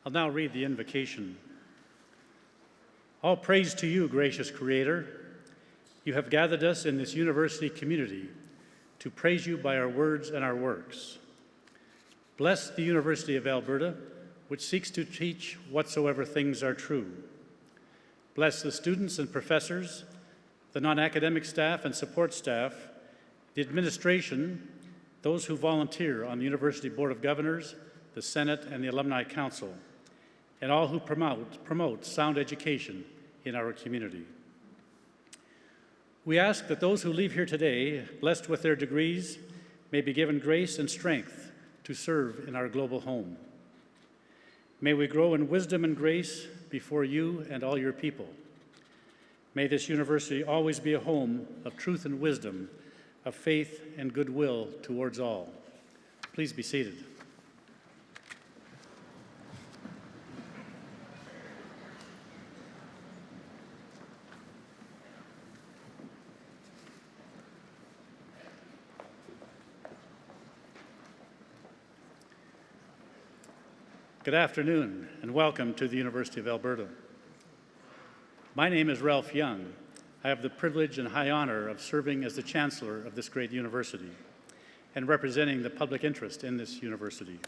I'll now read the invocation. All praise to you, gracious Creator. You have gathered us in this university community to praise you by our words and our works. Bless the University of Alberta, which seeks to teach whatsoever things are true. Bless the students and professors, the non-academic staff and support staff, the administration, those who volunteer on the University Board of Governors, the Senate, and the Alumni Council, and all who promote sound education in our community. We ask that those who leave here today, blessed with their degrees, may be given grace and strength to serve in our global home. May we grow in wisdom and grace before you and all your people. May this university always be a home of truth and wisdom, of faith and goodwill towards all. Please be seated. Good afternoon, and welcome to the University of Alberta. My name is Ralph Young. I have the privilege and high honor of serving as the Chancellor of this great university and representing the public interest in this university.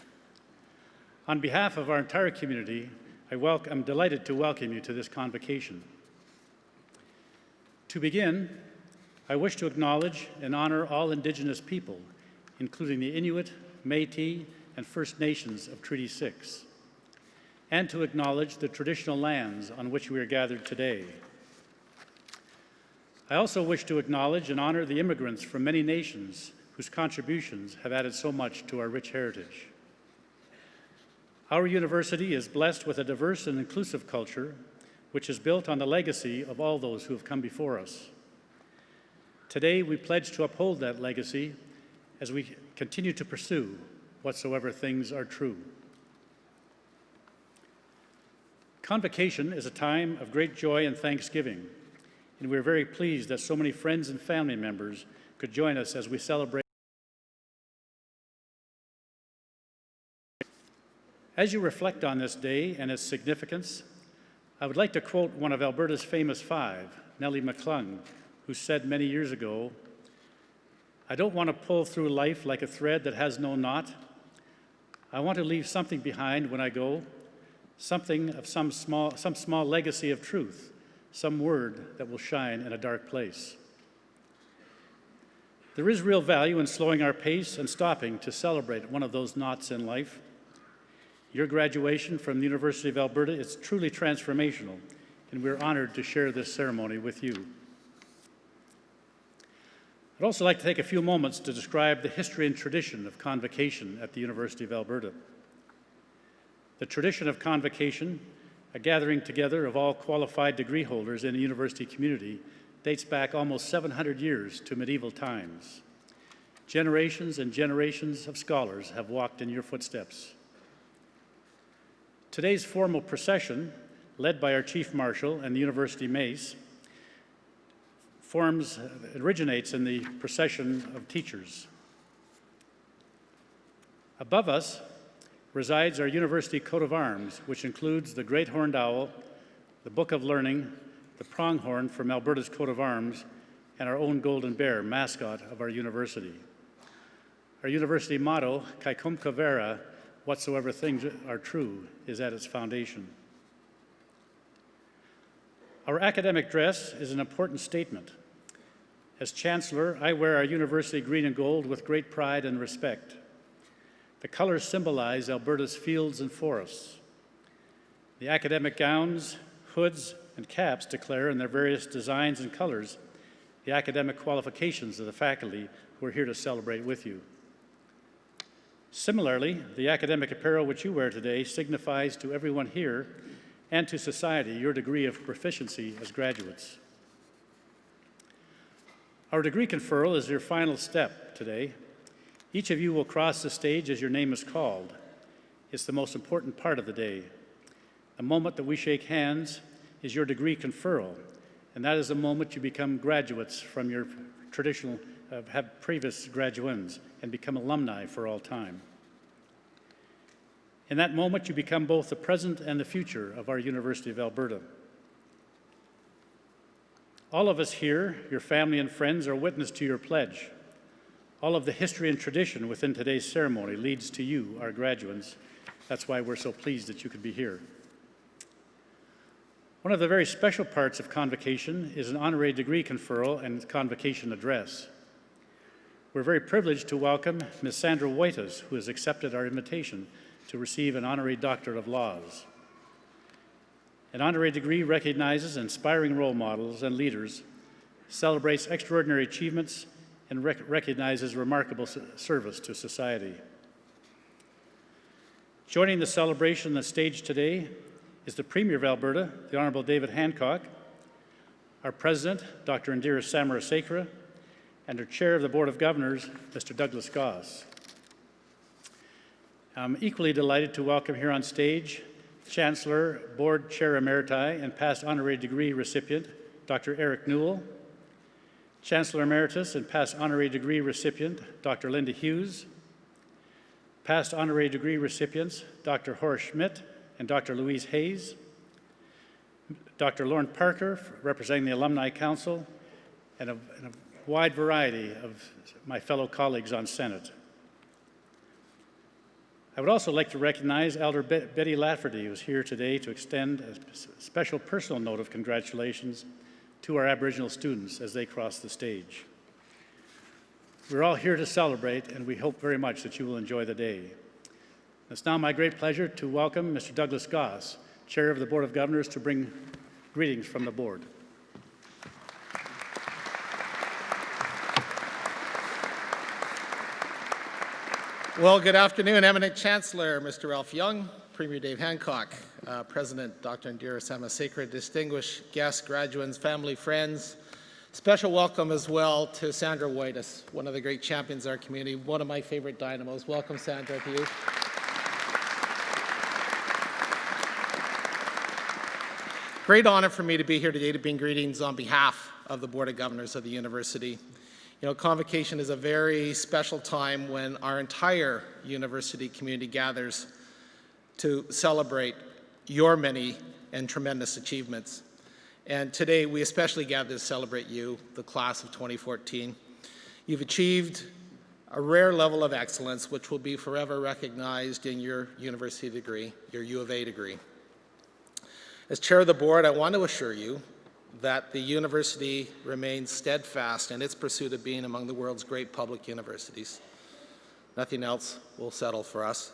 On behalf of our entire community, I'm delighted to welcome you to this convocation. To begin, I wish to acknowledge and honor all Indigenous people, including the Inuit, Métis, and First Nations of Treaty 6, and to acknowledge the traditional lands on which we are gathered today. I also wish to acknowledge and honor the immigrants from many nations whose contributions have added so much to our rich heritage. Our university is blessed with a diverse and inclusive culture, which is built on the legacy of all those who have come before us. Today, we pledge to uphold that legacy as we continue to pursue whatsoever things are true. Convocation is a time of great joy and thanksgiving, and we're very pleased that so many friends and family members could join us as we celebrate. As you reflect on this day and its significance, I would like to quote one of Alberta's famous five, Nellie McClung, who said many years ago, "I don't want to pull through life like a thread that has no knot. I want to leave something behind when I go, something of some small legacy of truth, some word that will shine in a dark place." There is real value in slowing our pace and stopping to celebrate one of those knots in life. Your graduation from the University of Alberta is truly transformational, and we're honored to share this ceremony with you. I'd also like to take a few moments to describe the history and tradition of Convocation at the University of Alberta. The tradition of Convocation, a gathering together of all qualified degree holders in a university community, dates back almost 700 years to medieval times. Generations and generations of scholars have walked in your footsteps. Today's formal procession, led by our Chief Marshal and the University Mace, originates in the procession of teachers. Above us resides our university coat of arms, which includes the great horned owl, the Book of Learning, the pronghorn from Alberta's coat of arms, and our own golden bear, mascot of our university. Our university motto, Kai cum cavera, whatsoever things are true, is at its foundation. Our academic dress is an important statement. As Chancellor, I wear our university green and gold with great pride and respect. The colors symbolize Alberta's fields and forests. The academic gowns, hoods, and caps declare in their various designs and colors the academic qualifications of the faculty who are here to celebrate with you. Similarly, the academic apparel which you wear today signifies to everyone here and to society your degree of proficiency as graduates. Our degree conferral is your final step today. Each of you will cross the stage as your name is called. It's the most important part of the day. The moment that we shake hands is your degree conferral, and that is the moment you become graduates from your traditional, previous graduands and become alumni for all time. In that moment, you become both the present and the future of our University of Alberta. All of us here, your family and friends, are witness to your pledge. All of the history and tradition within today's ceremony leads to you, our graduates. That's why we're so pleased that you could be here. One of the very special parts of Convocation is an honorary degree conferral and Convocation address. We're very privileged to welcome Ms. Sandra Whitus, who has accepted our invitation to receive an honorary Doctorate of Laws. An honorary degree recognizes inspiring role models and leaders, celebrates extraordinary achievements, and recognizes remarkable service to society. Joining the celebration on the stage today is the Premier of Alberta, the Honorable David Hancock, our President, Dr. Indira Samarasekera, and our Chair of the Board of Governors, Mr. Douglas Goss. I'm equally delighted to welcome here on stage Chancellor, Board Chair Emeriti, and past honorary degree recipient, Dr. Eric Newell, Chancellor Emeritus and past honorary degree recipient, Dr. Linda Hughes, past honorary degree recipients, Dr. Horace Schmidt and Dr. Louise Hayes, Dr. Lauren Parker, representing the Alumni Council, and a wide variety of my fellow colleagues on Senate. I would also like to recognize Elder Betty Lafferty, who is here today to extend a special personal note of congratulations to our Aboriginal students as they cross the stage. We're all here to celebrate, and we hope very much that you will enjoy the day. It's now my great pleasure to welcome Mr. Douglas Goss, Chair of the Board of Governors, to bring greetings from the board. Well, good afternoon, Eminent Chancellor, Mr. Ralph Young, Premier Dave Hancock, President Dr. Indira Samarasekera, distinguished guests, graduates, family, friends. Special welcome as well to Sandra Whitus, one of the great champions of our community, one of my favorite dynamos. Welcome, Sandra, to you. Great honor for me to be here today to bring greetings on behalf of the Board of Governors of the University. You know, Convocation is a very special time when our entire university community gathers to celebrate your many and tremendous achievements. And today we especially gather to celebrate you, the class of 2014. You've achieved a rare level of excellence which will be forever recognized in your university degree, your U of A degree. As chair of the board, I want to assure you that the university remains steadfast in its pursuit of being among the world's great public universities. Nothing else will settle for us.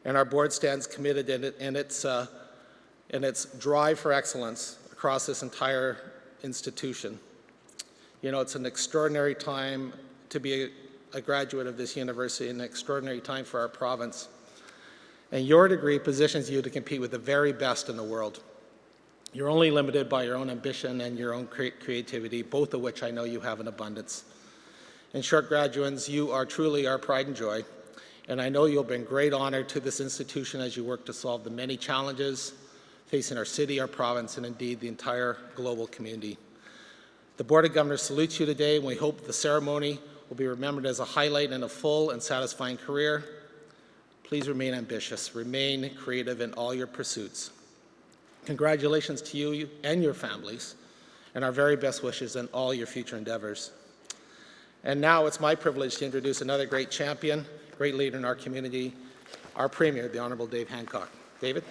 And our board stands committed in its drive for excellence across this entire institution. You know, it's an extraordinary time to be a graduate of this university, an extraordinary time for our province. And your degree positions you to compete with the very best in the world. You're only limited by your own ambition and your own creativity, both of which I know you have in abundance. In short, graduates, you are truly our pride and joy, and I know you'll bring great honor to this institution as you work to solve the many challenges facing our city, our province, and indeed the entire global community. The Board of Governors salutes you today, and we hope the ceremony will be remembered as a highlight in a full and satisfying career. Please remain ambitious, remain creative in all your pursuits. Congratulations to you and your families, and our very best wishes in all your future endeavors. And now it's my privilege to introduce another great champion, great leader in our community, our Premier, the Honorable Dave Hancock. David?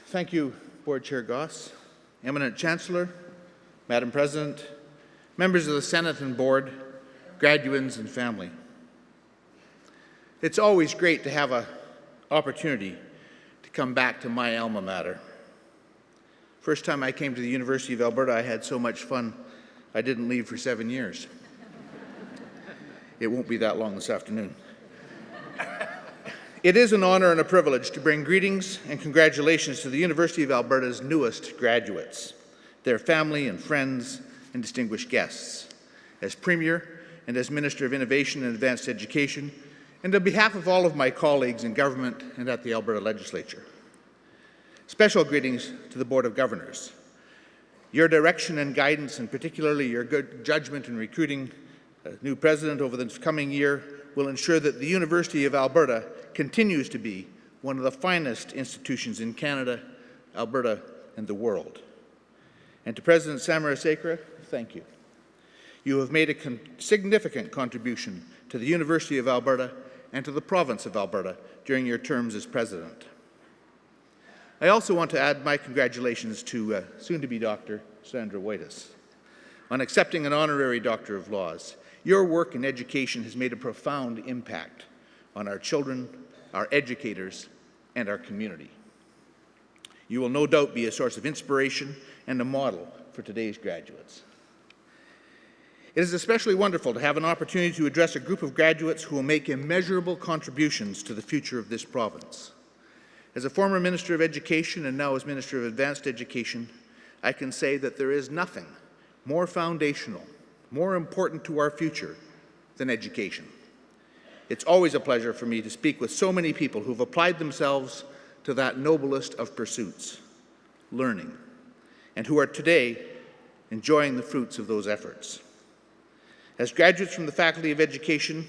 Thank you, Board Chair Goss, Eminent Chancellor, Madam President, members of the Senate and Board, graduates and family. It's always great to have an opportunity to come back to my alma mater. First time I came to the University of Alberta, I had so much fun, I didn't leave for 7 years. It won't be that long this afternoon. It is an honor and a privilege to bring greetings and congratulations to the University of Alberta's newest graduates, their family and friends, and distinguished guests. As Premier and as Minister of Innovation and Advanced Education, and on behalf of all of my colleagues in government and at the Alberta Legislature. Special greetings to the Board of Governors. Your direction and guidance, and particularly your good judgment in recruiting a new president over the coming year, will ensure that the University of Alberta continues to be one of the finest institutions in Canada, Alberta, and the world. And to President Sandra, thank you. You have made a significant contribution to the University of Alberta and to the province of Alberta during your terms as president. I also want to add my congratulations to soon-to-be Dr. Sandra Whitus on accepting an honorary Doctor of Laws. Your work in education has made a profound impact on our children, our educators, and our community. You will no doubt be a source of inspiration and a model for today's graduates. It is especially wonderful to have an opportunity to address a group of graduates who will make immeasurable contributions to the future of this province. As a former Minister of Education and now as Minister of Advanced Education, I can say that there is nothing more foundational, more important to our future than education. It's always a pleasure for me to speak with so many people who've applied themselves to that noblest of pursuits, learning, and who are today enjoying the fruits of those efforts. As graduates from the Faculty of Education,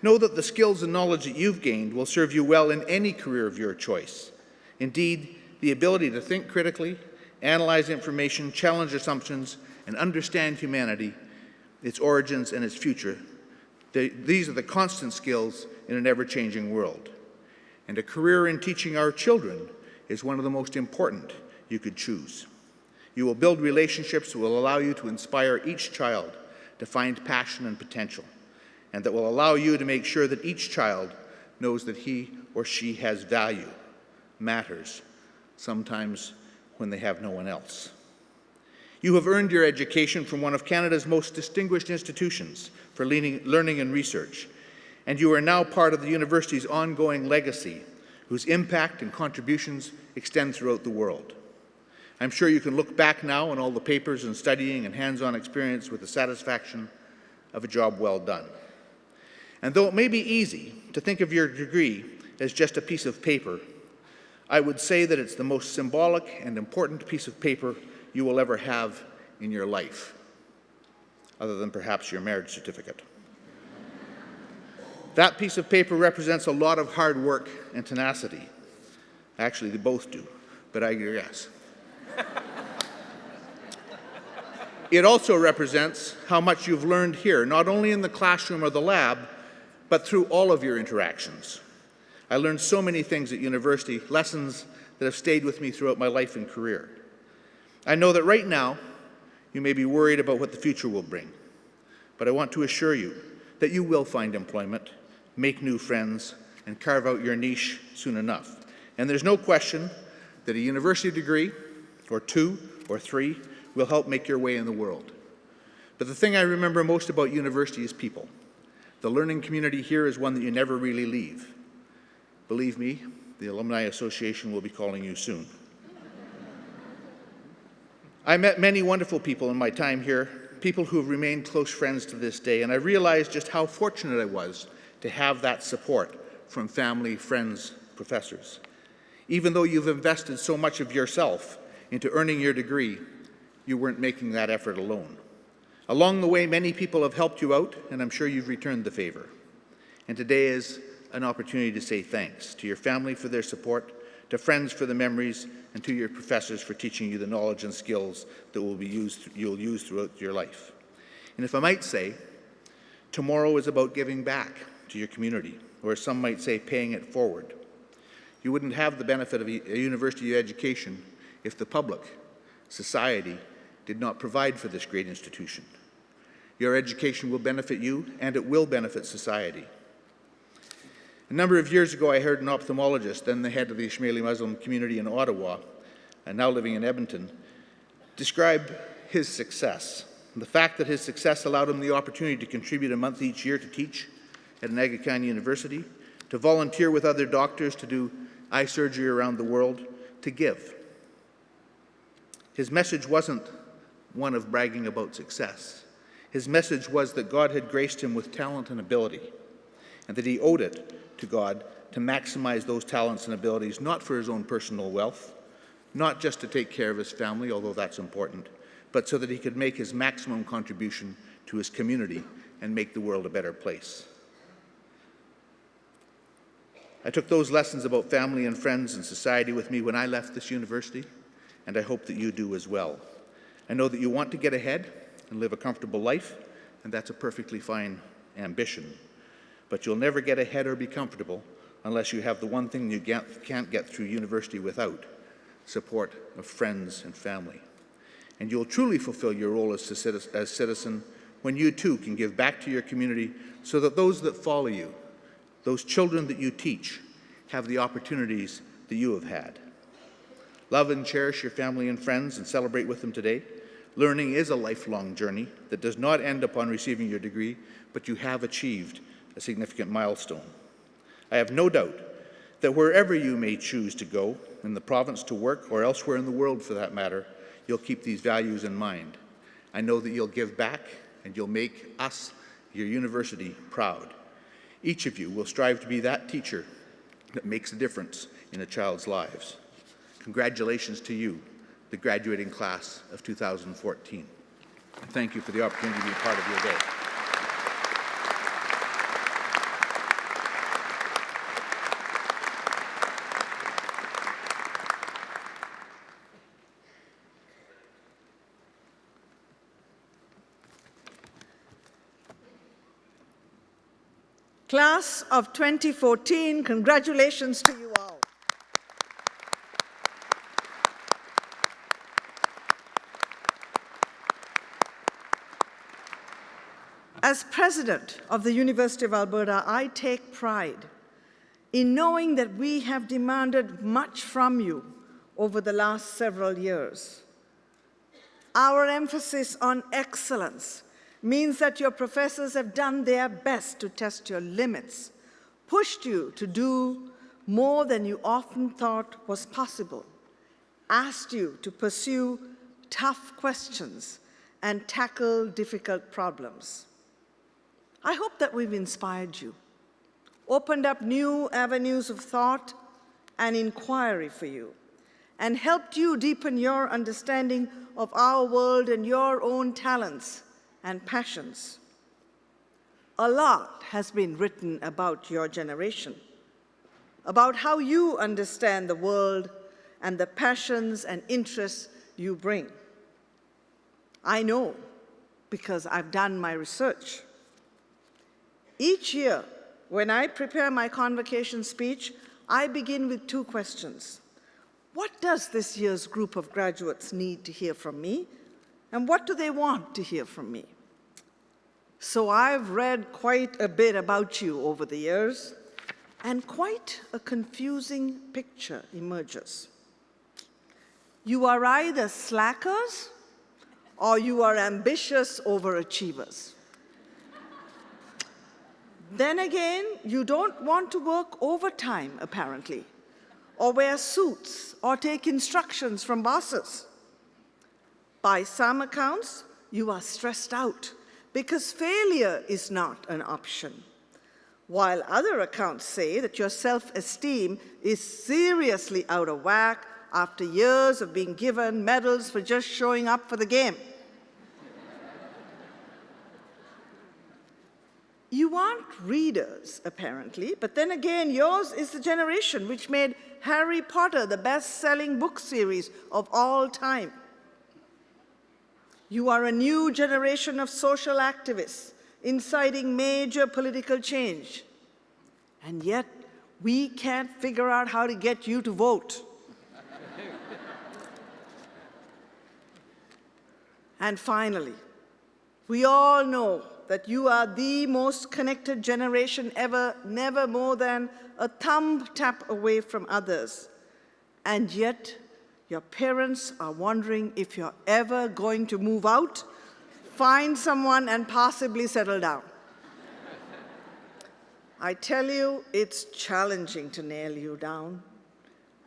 know that the skills and knowledge that you've gained will serve you well in any career of your choice. Indeed, the ability to think critically, analyze information, challenge assumptions, and understand humanity, its origins, and its future. These are the constant skills in an ever-changing world. And a career in teaching our children is one of the most important you could choose. You will build relationships that will allow you to inspire each child to find passion and potential, and that will allow you to make sure that each child knows that he or she has value, matters, sometimes when they have no one else. You have earned your education from one of Canada's most distinguished institutions for learning and research, and you are now part of the university's ongoing legacy, whose impact and contributions extend throughout the world. I'm sure you can look back now on all the papers and studying and hands-on experience with the satisfaction of a job well done. And though it may be easy to think of your degree as just a piece of paper, I would say that it's the most symbolic and important piece of paper you will ever have in your life, other than perhaps your marriage certificate. That piece of paper represents a lot of hard work and tenacity. Actually, they both do, but I digress. It also represents how much you've learned here, not only in the classroom or the lab, but through all of your interactions. I learned so many things at university, lessons that have stayed with me throughout my life and career. I know that right now, you may be worried about what the future will bring, but I want to assure you that you will find employment, make new friends, and carve out your niche soon enough. And there's no question that a university degree, or 2 or 3, will help make your way in the world. But the thing I remember most about university is people. The learning community here is one that you never really leave. Believe me, the Alumni Association will be calling you soon. I met many wonderful people in my time here, people who have remained close friends to this day, and I realized just how fortunate I was to have that support from family, friends, professors. Even though you've invested so much of yourself into earning your degree, you weren't making that effort alone. Along the way, many people have helped you out, and I'm sure you've returned the favor. And today is an opportunity to say thanks to your family for their support, to friends for the memories, and to your professors for teaching you the knowledge and skills that you'll use throughout your life. And if I might say, tomorrow is about giving back to your community, or as some might say, paying it forward. You wouldn't have the benefit of a university education if the public, society, did not provide for this great institution. Your education will benefit you, and it will benefit society. A number of years ago, I heard an ophthalmologist, then the head of the Ishmaeli Muslim community in Ottawa, and now living in Edmonton, describe his success. The fact that his success allowed him the opportunity to contribute a month each year to teach at an Aga Khan university, to volunteer with other doctors to do eye surgery around the world, to give. His message wasn't one of bragging about success. His message was that God had graced him with talent and ability, and that he owed it to God to maximize those talents and abilities, not for his own personal wealth, not just to take care of his family, although that's important, but so that he could make his maximum contribution to his community and make the world a better place. I took those lessons about family and friends and society with me when I left this university, and I hope that you do as well. I know that you want to get ahead and live a comfortable life, and that's a perfectly fine ambition. But you'll never get ahead or be comfortable unless you have the one thing you can't get through university without: support of friends and family. And you'll truly fulfill your role as citizen when you too can give back to your community so that those that follow you, those children that you teach, have the opportunities that you have had. Love and cherish your family and friends and celebrate with them today. Learning is a lifelong journey that does not end upon receiving your degree, but you have achieved a significant milestone. I have no doubt that wherever you may choose to go, in the province to work or elsewhere in the world for that matter, you'll keep these values in mind. I know that you'll give back and you'll make us, your university, proud. Each of you will strive to be that teacher that makes a difference in a child's lives. Congratulations to you, the graduating class of 2014. Thank you for the opportunity to be part of your day. Class of 2014, congratulations to you all. As president of the University of Alberta, I take pride in knowing that we have demanded much from you over the last several years. Our emphasis on excellence means that your professors have done their best to test your limits, pushed you to do more than you often thought was possible, asked you to pursue tough questions and tackle difficult problems. I hope that we've inspired you, opened up new avenues of thought and inquiry for you, and helped you deepen your understanding of our world and your own talents and passions. A lot has been written about your generation, about how you understand the world and the passions and interests you bring. I know because I've done my research. Each year, when I prepare my convocation speech, I begin with two questions. What does this year's group of graduates need to hear from me? And what do they want to hear from me? So I've read quite a bit about you over the years, and quite a confusing picture emerges. You are either slackers or you are ambitious overachievers. Then again, you don't want to work overtime, apparently, or wear suits or take instructions from bosses. By some accounts, you are stressed out because failure is not an option, while other accounts say that your self-esteem is seriously out of whack after years of being given medals for just showing up for the game. You aren't readers, apparently, but then again, yours is the generation which made Harry Potter the best-selling book series of all time. You are a new generation of social activists inciting major political change. And yet, we can't figure out how to get you to vote. And finally, we all know that you are the most connected generation ever, never more than a thumb tap away from others. And yet, your parents are wondering if you're ever going to move out, find someone, and possibly settle down. I tell you, it's challenging to nail you down,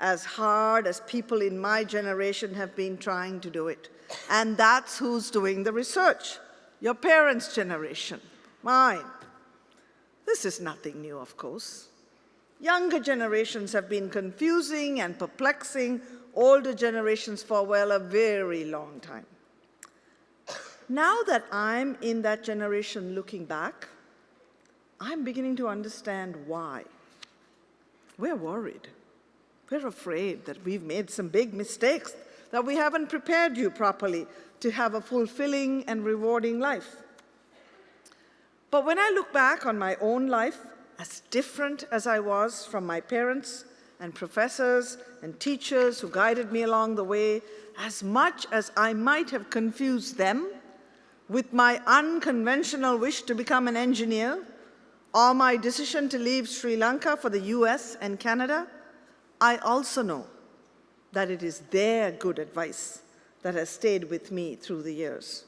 as hard as people in my generation have been trying to do it. And that's who's doing the research. Your parents' generation, mine. This is nothing new, of course. Younger generations have been confusing and perplexing older generations for, well, a very long time. Now that I'm in that generation looking back, I'm beginning to understand why. We're worried. We're afraid that we've made some big mistakes, that we haven't prepared you properly to have a fulfilling and rewarding life. But when I look back on my own life, as different as I was from my parents and professors and teachers who guided me along the way, as much as I might have confused them with my unconventional wish to become an engineer or my decision to leave Sri Lanka for the US and Canada, I also know that it is their good advice that has stayed with me through the years.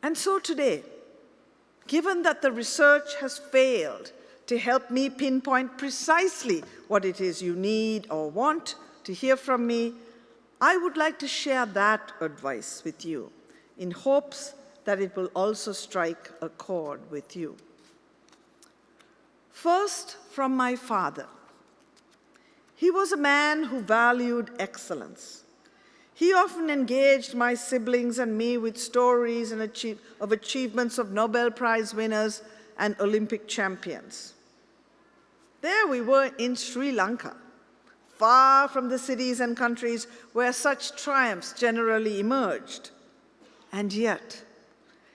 And so today, given that the research has failed to help me pinpoint precisely what it is you need or want to hear from me, I would like to share that advice with you in hopes that it will also strike a chord with you. First, from my father. He was a man who valued excellence. He often engaged my siblings and me with stories of achievements of Nobel Prize winners and Olympic champions. There we were in Sri Lanka, far from the cities and countries where such triumphs generally emerged. And yet,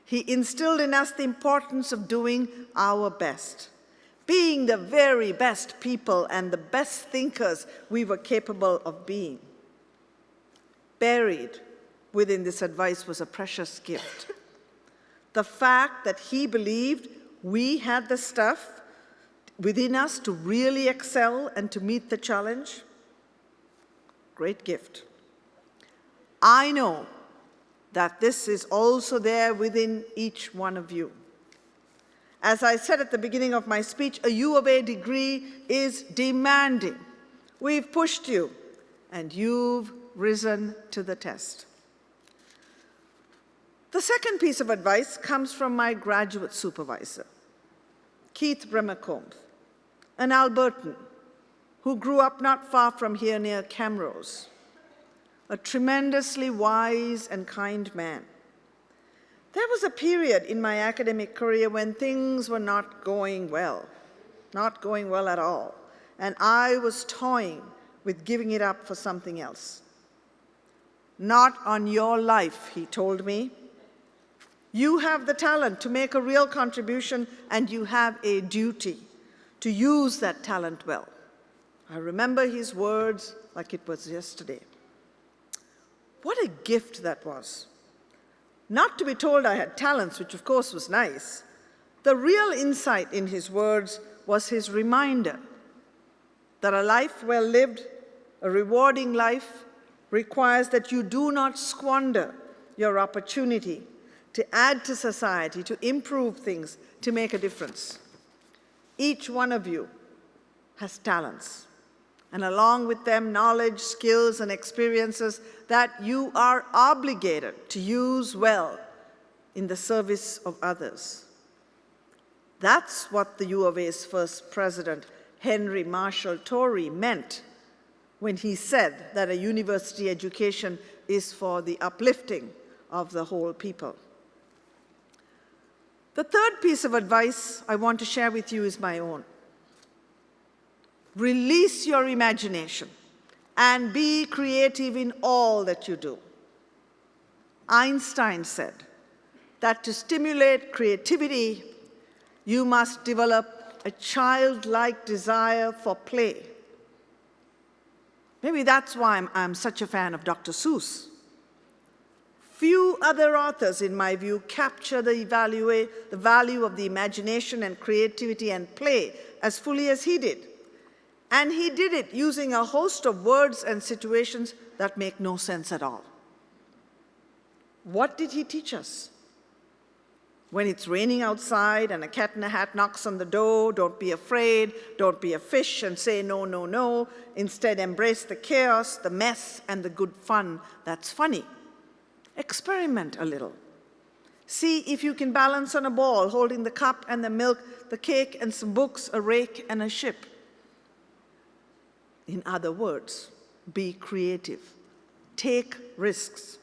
he instilled in us the importance of doing our best, being the very best people and the best thinkers we were capable of being. Buried within this advice was a precious gift. The fact that he believed we had the stuff within us to really excel and to meet the challenge, great gift. I know that this is also there within each one of you. As I said at the beginning of my speech, a U of A degree is demanding. We've pushed you, and you've risen to the test. The second piece of advice comes from my graduate supervisor, Keith Bremer, an Albertan who grew up not far from here near Camrose, a tremendously wise and kind man. There was a period in my academic career when things were not going well at all, and I was toying with giving it up for something else. Not on your life, he told me. You have the talent to make a real contribution, and you have a duty to use that talent well. I remember his words like it was yesterday. What a gift that was. Not to be told I had talents, which of course was nice. The real insight in his words was his reminder that a life well lived, a rewarding life, requires that you do not squander your opportunity to add to society, to improve things, to make a difference. Each one of you has talents, and along with them, knowledge, skills, and experiences that you are obligated to use well in the service of others. That's what the U of A's first president, Henry Marshall Torrey, meant when he said that a university education is for the uplifting of the whole people. The third piece of advice I want to share with you is my own. Release your imagination and be creative in all that you do. Einstein said that to stimulate creativity, you must develop a childlike desire for play. Maybe that's why I'm such a fan of Dr. Seuss. Few other authors, in my view, capture the value of the imagination and creativity and play as fully as he did. And he did it using a host of words and situations that make no sense at all. What did he teach us? When it's raining outside and a cat in a hat knocks on the door, don't be afraid, don't be a fish and say no, no, no. Instead, embrace the chaos, the mess, and the good fun that's funny. Experiment a little. See if you can balance on a ball, holding the cup and the milk, the cake and some books, a rake and a ship. In other words, be creative. Take risks.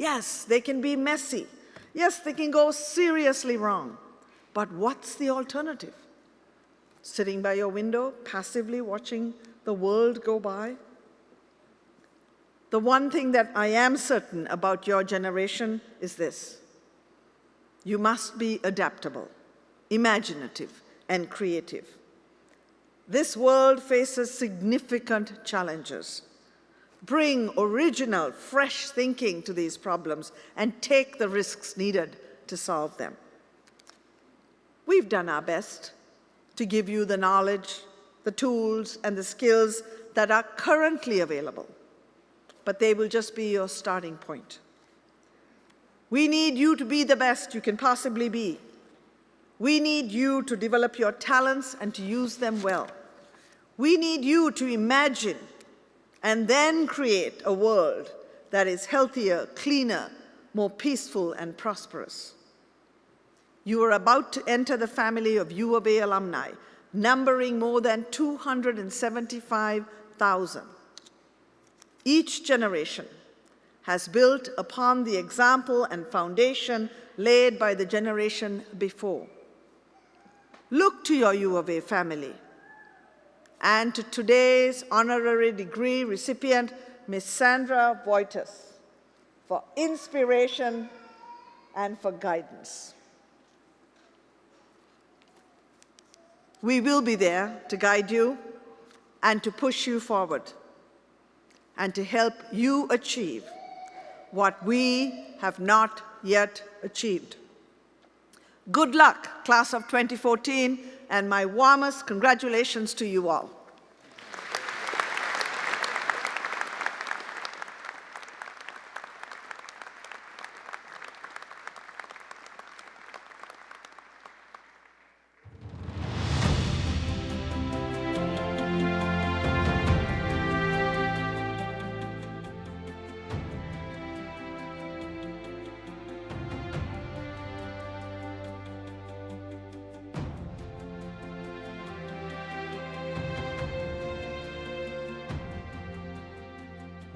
Yes, they can be messy. Yes, they can go seriously wrong. But what's the alternative? Sitting by your window, passively watching the world go by? The one thing that I am certain about your generation is this: you must be adaptable, imaginative, and creative. This world faces significant challenges. Bring original, fresh thinking to these problems and take the risks needed to solve them. We've done our best to give you the knowledge, the tools, and the skills that are currently available, but they will just be your starting point. We need you to be the best you can possibly be. We need you to develop your talents and to use them well. We need you to imagine and then create a world that is healthier, cleaner, more peaceful, and prosperous. You are about to enter the family of U of A alumni, numbering more than 275,000. Each generation has built upon the example and foundation laid by the generation before. Look to your U of A family and to today's honorary degree recipient, Ms. Sandra Whitus, for inspiration and for guidance. We will be there to guide you and to push you forward and to help you achieve what we have not yet achieved. Good luck, class of 2014, and my warmest congratulations to you all.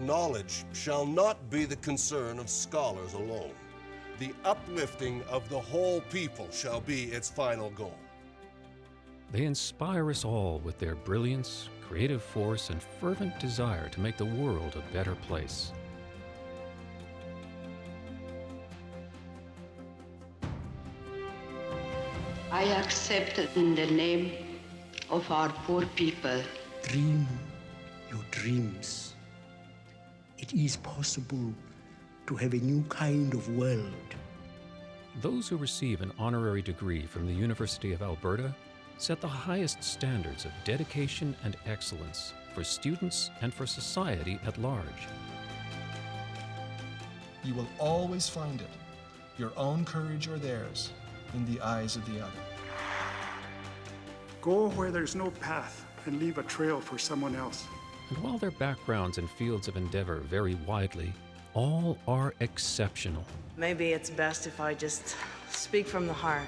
Knowledge shall not be the concern of scholars alone. The uplifting of the whole people shall be its final goal. They inspire us all with their brilliance, creative force, and fervent desire to make the world a better place. I accept in the name of our poor people. Dream your dreams. It is possible to have a new kind of world. Those who receive an honorary degree from the University of Alberta set the highest standards of dedication and excellence for students and for society at large. You will always find it, your own courage or theirs, in the eyes of the other. Go where there's no path and leave a trail for someone else. And while their backgrounds and fields of endeavor vary widely, all are exceptional. Maybe it's best if I just speak from the heart.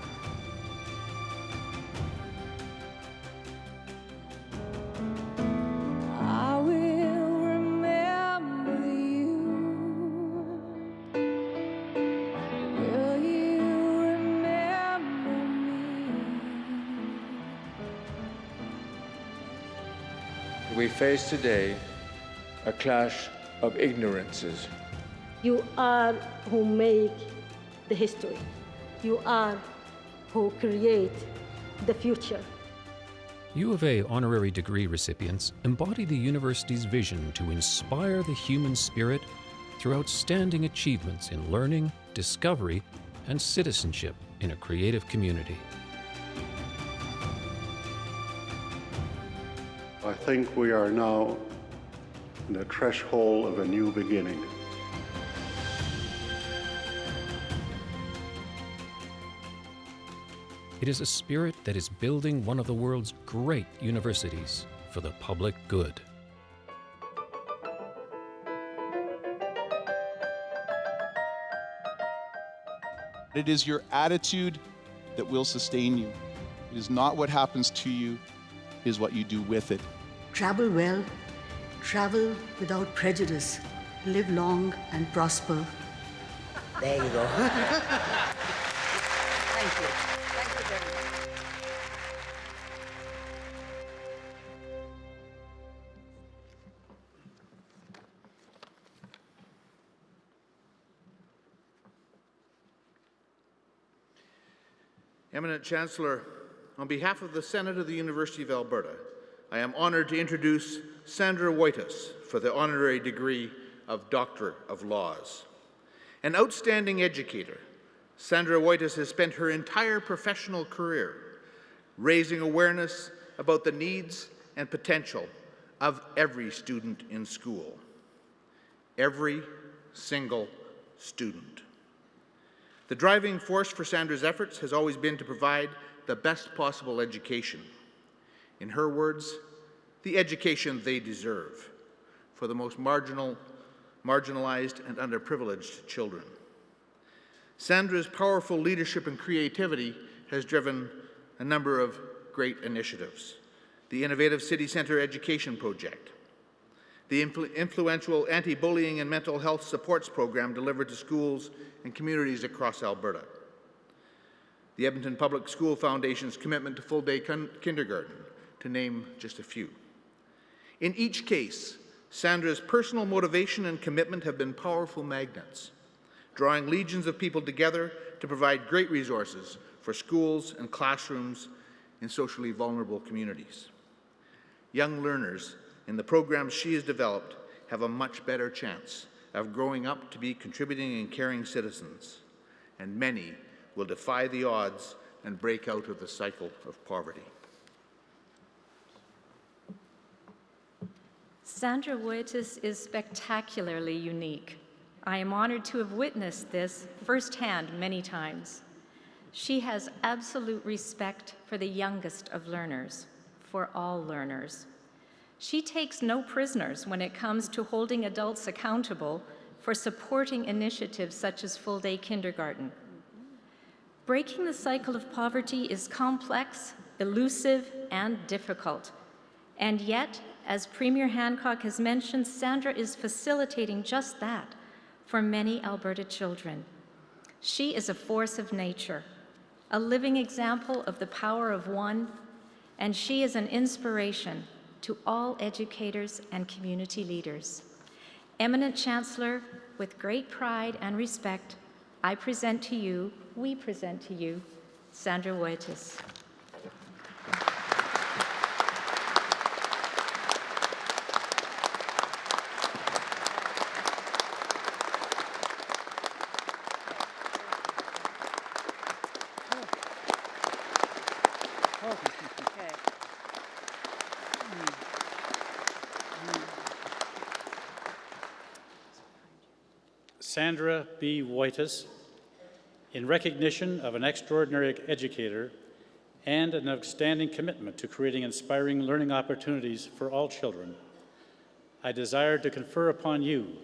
I will remember you. Will you remember me? We face today a clash of ignorances. You are who make the history. You are who create the future. U of A honorary degree recipients embody the university's vision to inspire the human spirit through outstanding achievements in learning, discovery, and citizenship in a creative community. I think we are now in the threshold of a new beginning. It is a spirit that is building one of the world's great universities for the public good. It is your attitude that will sustain you. It is not what happens to you, it is what you do with it. Travel well, travel without prejudice, live long and prosper, There you go. Thank you. Thank you very much. Eminent Chancellor, on behalf of the Senate of the University of Alberta, I am honored to introduce Sandra Whitus for the honorary degree of Doctorate of Laws. An outstanding educator, Sandra Whitus has spent her entire professional career raising awareness about the needs and potential of every student in school. Every single student. The driving force for Sandra's efforts has always been to provide the best possible education. In her words, the education they deserve for the most marginalized and underprivileged children. Sandra's powerful leadership and creativity has driven a number of great initiatives. The Innovative City Centre Education Project, the influential anti-bullying and mental health supports program delivered to schools and communities across Alberta, the Edmonton Public School Foundation's commitment to full-day kindergarten, to name just a few. In each case, Sandra's personal motivation and commitment have been powerful magnets, drawing legions of people together to provide great resources for schools and classrooms in socially vulnerable communities. Young learners in the programs she has developed have a much better chance of growing up to be contributing and caring citizens, and many will defy the odds and break out of the cycle of poverty. Sandra Whitus is spectacularly unique. I am honored to have witnessed this firsthand many times. She has absolute respect for the youngest of learners, for all learners. She takes no prisoners when it comes to holding adults accountable for supporting initiatives such as full-day kindergarten. Breaking the cycle of poverty is complex, elusive, and difficult. And yet, as Premier Hancock has mentioned, Sandra is facilitating just that for many Alberta children. She is a force of nature, a living example of the power of one, and she is an inspiration to all educators and community leaders. Eminent Chancellor, with great pride and respect, we present to you, Sandra Whitus. Sandra B. Whitus, in recognition of an extraordinary educator and an outstanding commitment to creating inspiring learning opportunities for all children, I desire to confer upon you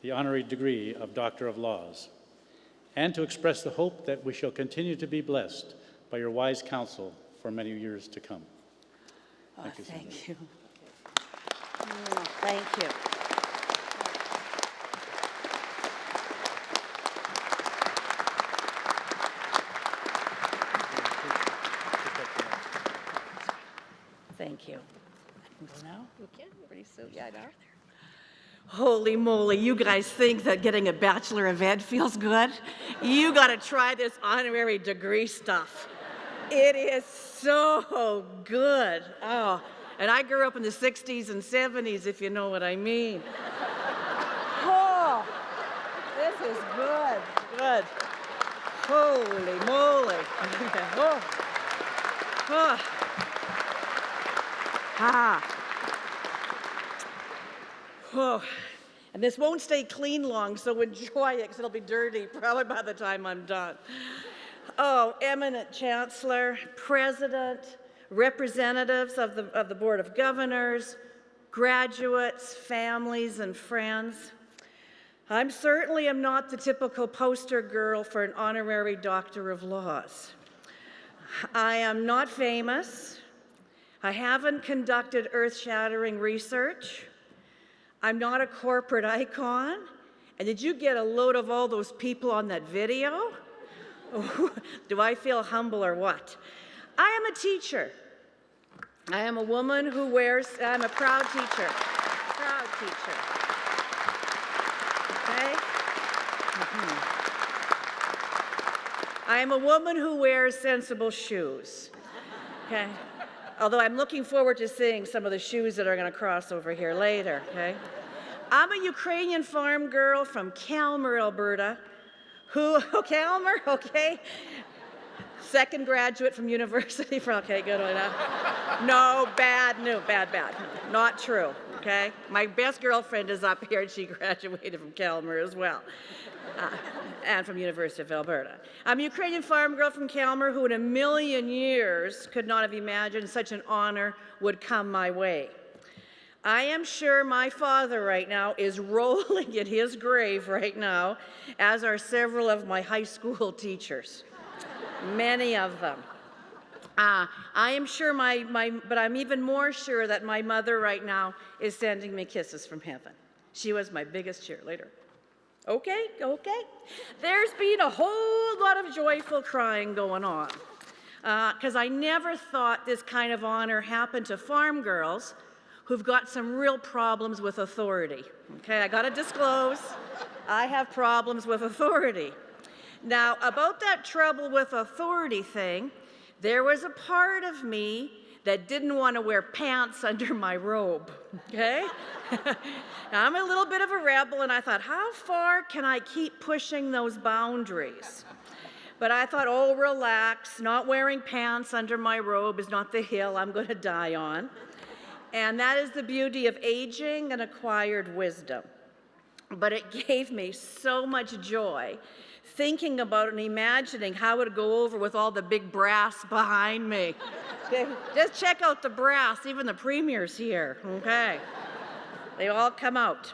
the honorary degree of Doctor of Laws, and to express the hope that we shall continue to be blessed by your wise counsel for many years to come. Thank you, Sandra. Thank you. Thank you. Thank you. I can go now? You can, pretty soon. Yeah, I know. Holy moly, you guys think that getting a Bachelor of Ed feels good? You got to try this honorary degree stuff. It is so good. Oh, and I grew up in the 60s and 70s, if you know what I mean. Oh, this is good, good. Holy moly. Oh. Oh. Ah. Oh. And this won't stay clean long, so enjoy it, because it'll be dirty probably by the time I'm done. Oh, eminent Chancellor, President, representatives of the Board of Governors, graduates, families, and friends. I certainly am not the typical poster girl for an honorary Doctor of Laws. I am not famous. I haven't conducted earth-shattering research. I'm not a corporate icon, And did you get a load of all those people on that video? Do I feel humble or what? I am a teacher. I am a woman who wears, I'm a proud teacher. Proud teacher. Okay? I am a woman who wears sensible shoes. Okay? Although I'm looking forward to seeing some of the shoes that are going to cross over here later, okay? I'm a Ukrainian farm girl from Calmer, Alberta, Calmer, okay? Second graduate from university from, okay, good one. No, bad, not true, okay? My best girlfriend is up here and she graduated from Calmer as well. And from University of Alberta. I'm a Ukrainian farm girl from Calmer who in a million years could not have imagined such an honor would come my way. I am sure my father right now is rolling in his grave right now, as are several of my high school teachers, many of them. I am sure but I'm even more sure that my mother right now is sending me kisses from heaven. She was my biggest cheerleader. Okay. There's been a whole lot of joyful crying going on because I never thought this kind of honor happened to farm girls who've got some real problems with authority. Okay, I gotta disclose, I have problems with authority. Now, about that trouble with authority thing, there was a part of me that didn't want to wear pants under my robe, okay? Now, I'm a little bit of a rebel, and I thought, how far can I keep pushing those boundaries? But I thought, oh, relax, not wearing pants under my robe is not the hill I'm going to die on. And that is the beauty of aging and acquired wisdom. But it gave me so much joy thinking about and imagining how it would go over with all the big brass behind me. Okay, just check out the brass, even the premier's here, okay? They all come out.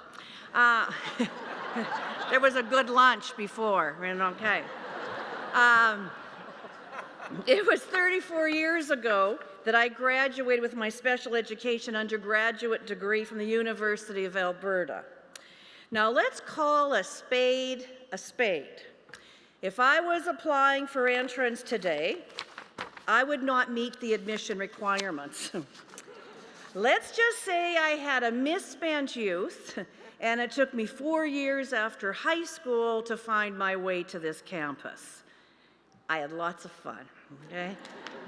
There was a good lunch before, and okay. It was 34 years ago that I graduated with my special education undergraduate degree from the University of Alberta. Now let's call a spade a spade. If I was applying for entrance today, I would not meet the admission requirements. Let's just say I had a misspent youth and it took me 4 years after high school to find my way to this campus. I had lots of fun, okay?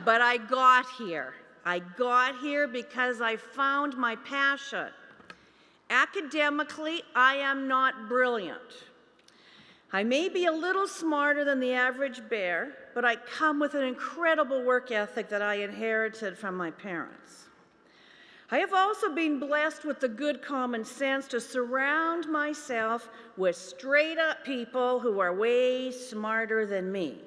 But I got here. I got here because I found my passion. Academically, I am not brilliant. I may be a little smarter than the average bear, but I come with an incredible work ethic that I inherited from my parents. I have also been blessed with the good common sense to surround myself with straight-up people who are way smarter than me.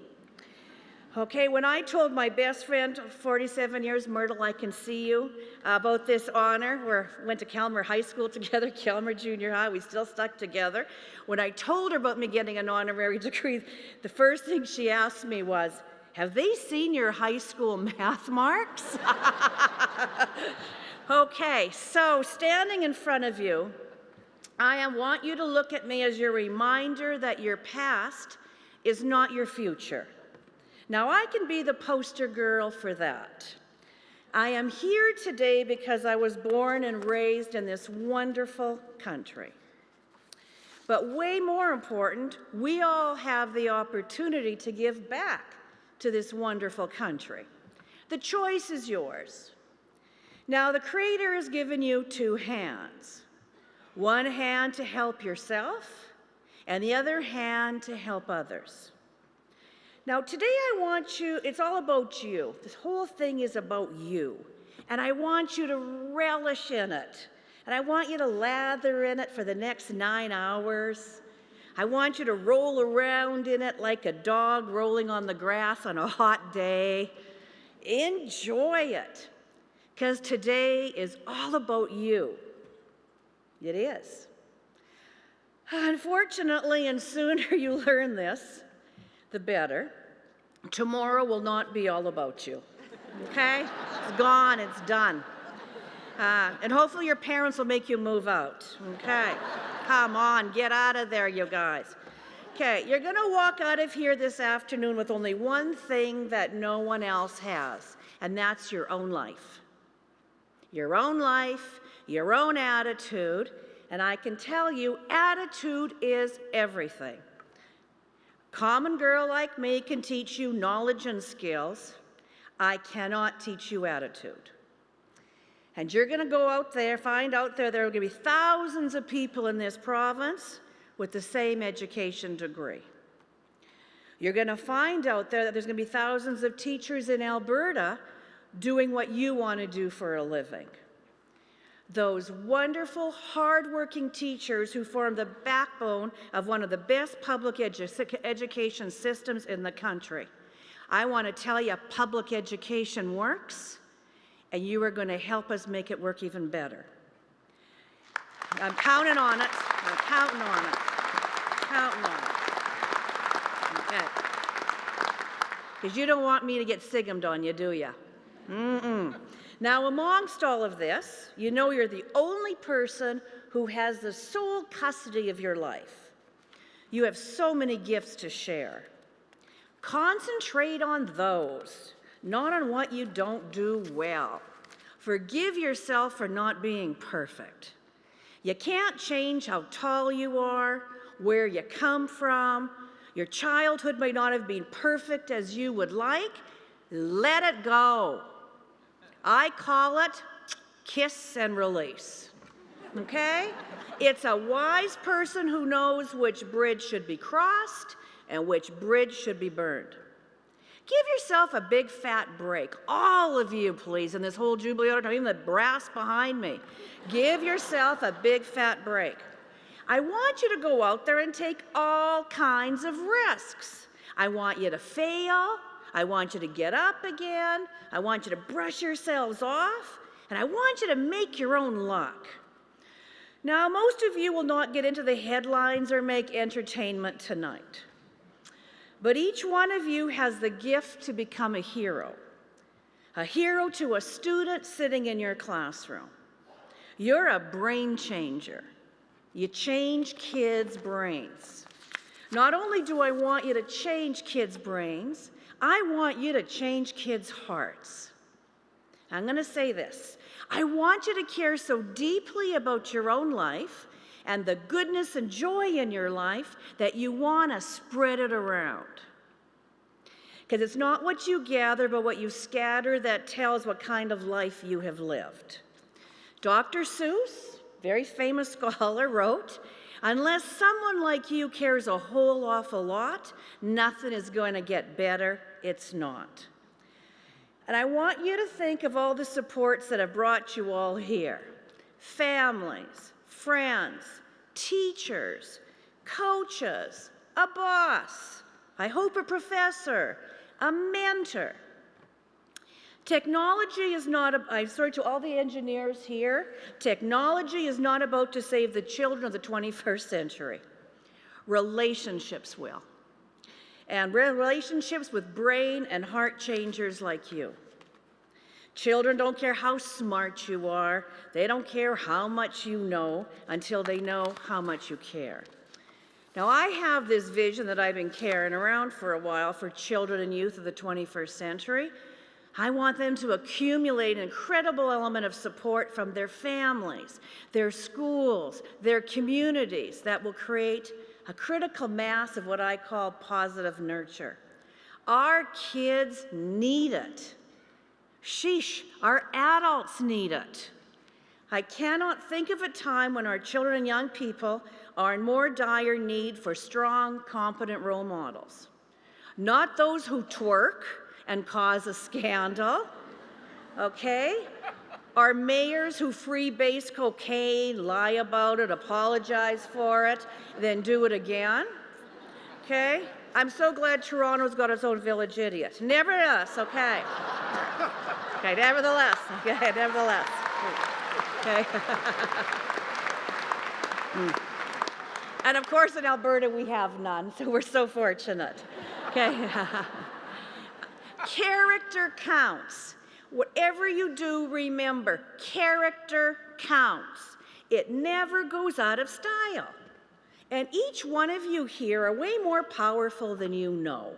Okay, when I told my best friend of 47 years, Myrtle, I can see you, about this honor, we went to Calmer High School together, Calmer Junior High, we still stuck together. When I told her about me getting an honorary degree, the first thing she asked me was, have they seen your high school math marks? Okay, so standing in front of you, I want you to look at me as your reminder that your past is not your future. Now, I can be the poster girl for that. I am here today because I was born and raised in this wonderful country. But way more important, we all have the opportunity to give back to this wonderful country. The choice is yours. Now, the Creator has given you two hands. One hand to help yourself, and the other hand to help others. Now, today I want you, it's all about you. This whole thing is about you. And I want you to relish in it. And I want you to lather in it for the next 9 hours. I want you to roll around in it like a dog rolling on the grass on a hot day. Enjoy it. Because today is all about you. It is. Unfortunately, and sooner you learn this, the better. Tomorrow will not be all about you, okay? It's gone, it's done. And hopefully your parents will make you move out, okay? Come on, get out of there, you guys. Okay, you're going to walk out of here this afternoon with only one thing that no one else has, and that's your own life. Your own life, your own attitude, and I can tell you, attitude is everything. Common girl like me can teach you knowledge and skills. I cannot teach you attitude. And you're going to go out there, find out there are going to be thousands of people in this province with the same education degree. You're going to find out there that there's going to be thousands of teachers in Alberta doing what you want to do for a living. Those wonderful, hardworking teachers who form the backbone of one of the best public education systems in the country. I want to tell you, public education works, and you are going to help us make it work even better. I'm counting on it. I'm counting on it. Counting on it. Okay. Because you don't want me to get sigammed on you, do you? Mm-mm. Now, amongst all of this, you know you're the only person who has the sole custody of your life. You have so many gifts to share. Concentrate on those, not on what you don't do well. Forgive yourself for not being perfect. You can't change how tall you are, where you come from. Your childhood may not have been perfect as you would like. Let it go. I call it kiss and release, okay? It's a wise person who knows which bridge should be crossed and which bridge should be burned. Give yourself a big fat break. All of you, please, in this whole Jubilee auditorium, even the brass behind me. Give yourself a big fat break. I want you to go out there and take all kinds of risks. I want you to fail. I want you to get up again. I want you to brush yourselves off. And I want you to make your own luck. Now, most of you will not get into the headlines or make entertainment tonight. But each one of you has the gift to become a hero to a student sitting in your classroom. You're a brain changer. You change kids' brains. Not only do I want you to change kids' brains, I want you to change kids' hearts. I'm going to say this. I want you to care so deeply about your own life and the goodness and joy in your life that you want to spread it around. Because it's not what you gather, but what you scatter that tells what kind of life you have lived. Dr. Seuss, very famous scholar, wrote, "Unless someone like you cares a whole awful lot, nothing is going to get better. It's not." And I want you to think of all the supports that have brought you all here. Families, friends, teachers, coaches, a boss, I hope a professor, a mentor. Technology is not, I'm sorry to all the engineers here, technology is not about to save the children of the 21st century. Relationships will. And relationships with brain and heart changers like you. Children don't care how smart you are. They don't care how much you know until they know how much you care. Now, I have this vision that I've been carrying around for a while for children and youth of the 21st century. I want them to accumulate an incredible element of support from their families, their schools, their communities that will create a critical mass of what I call positive nurture. Our kids need it. Sheesh, our adults need it. I cannot think of a time when our children and young people are in more dire need for strong, competent role models. Not those who twerk and cause a scandal, okay? Our mayors who freebase cocaine, lie about it, apologize for it, then do it again, okay? I'm so glad Toronto's got its own village idiot. Nevertheless, okay. Okay, nevertheless, okay, nevertheless. Okay. And of course in Alberta we have none, so we're so fortunate, okay? Character counts. Whatever you do, remember, character counts. It never goes out of style. And each one of you here are way more powerful than you know.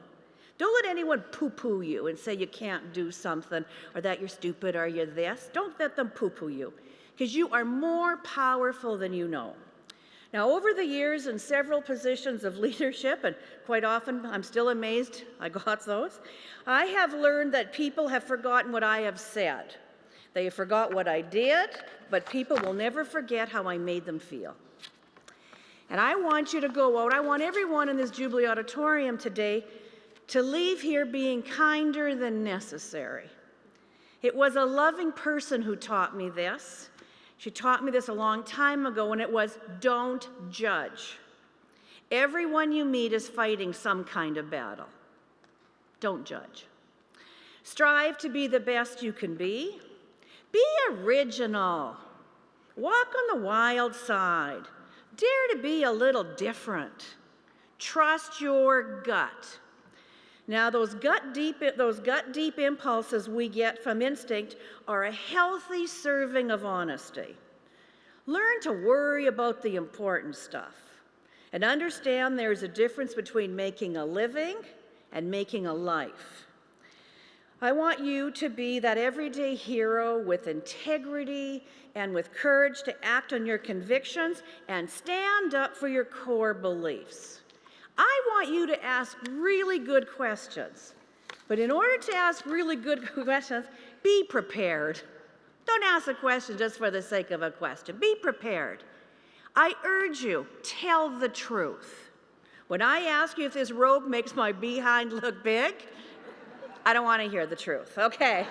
Don't let anyone poo-poo you and say you can't do something or that you're stupid or you're this. Don't let them poo-poo you, because you are more powerful than you know. Now, over the years in several positions of leadership, and quite often I'm still amazed I got those, I have learned that people have forgotten what I have said. They forgot what I did, but people will never forget how I made them feel. And I want you to go out, I want everyone in this Jubilee Auditorium today to leave here being kinder than necessary. It was a loving person who taught me this. She taught me this a long time ago, and it was, don't judge. Everyone you meet is fighting some kind of battle. Don't judge. Strive to be the best you can be. Be original. Walk on the wild side. Dare to be a little different. Trust your gut. Now, those gut deep impulses we get from instinct are a healthy serving of honesty. Learn to worry about the important stuff and understand there's a difference between making a living and making a life. I want you to be that everyday hero with integrity and with courage to act on your convictions and stand up for your core beliefs. I want you to ask really good questions. But in order to ask really good questions, be prepared. Don't ask a question just for the sake of a question. Be prepared. I urge you, tell the truth. When I ask you if this robe makes my behind look big, I don't want to hear the truth, okay?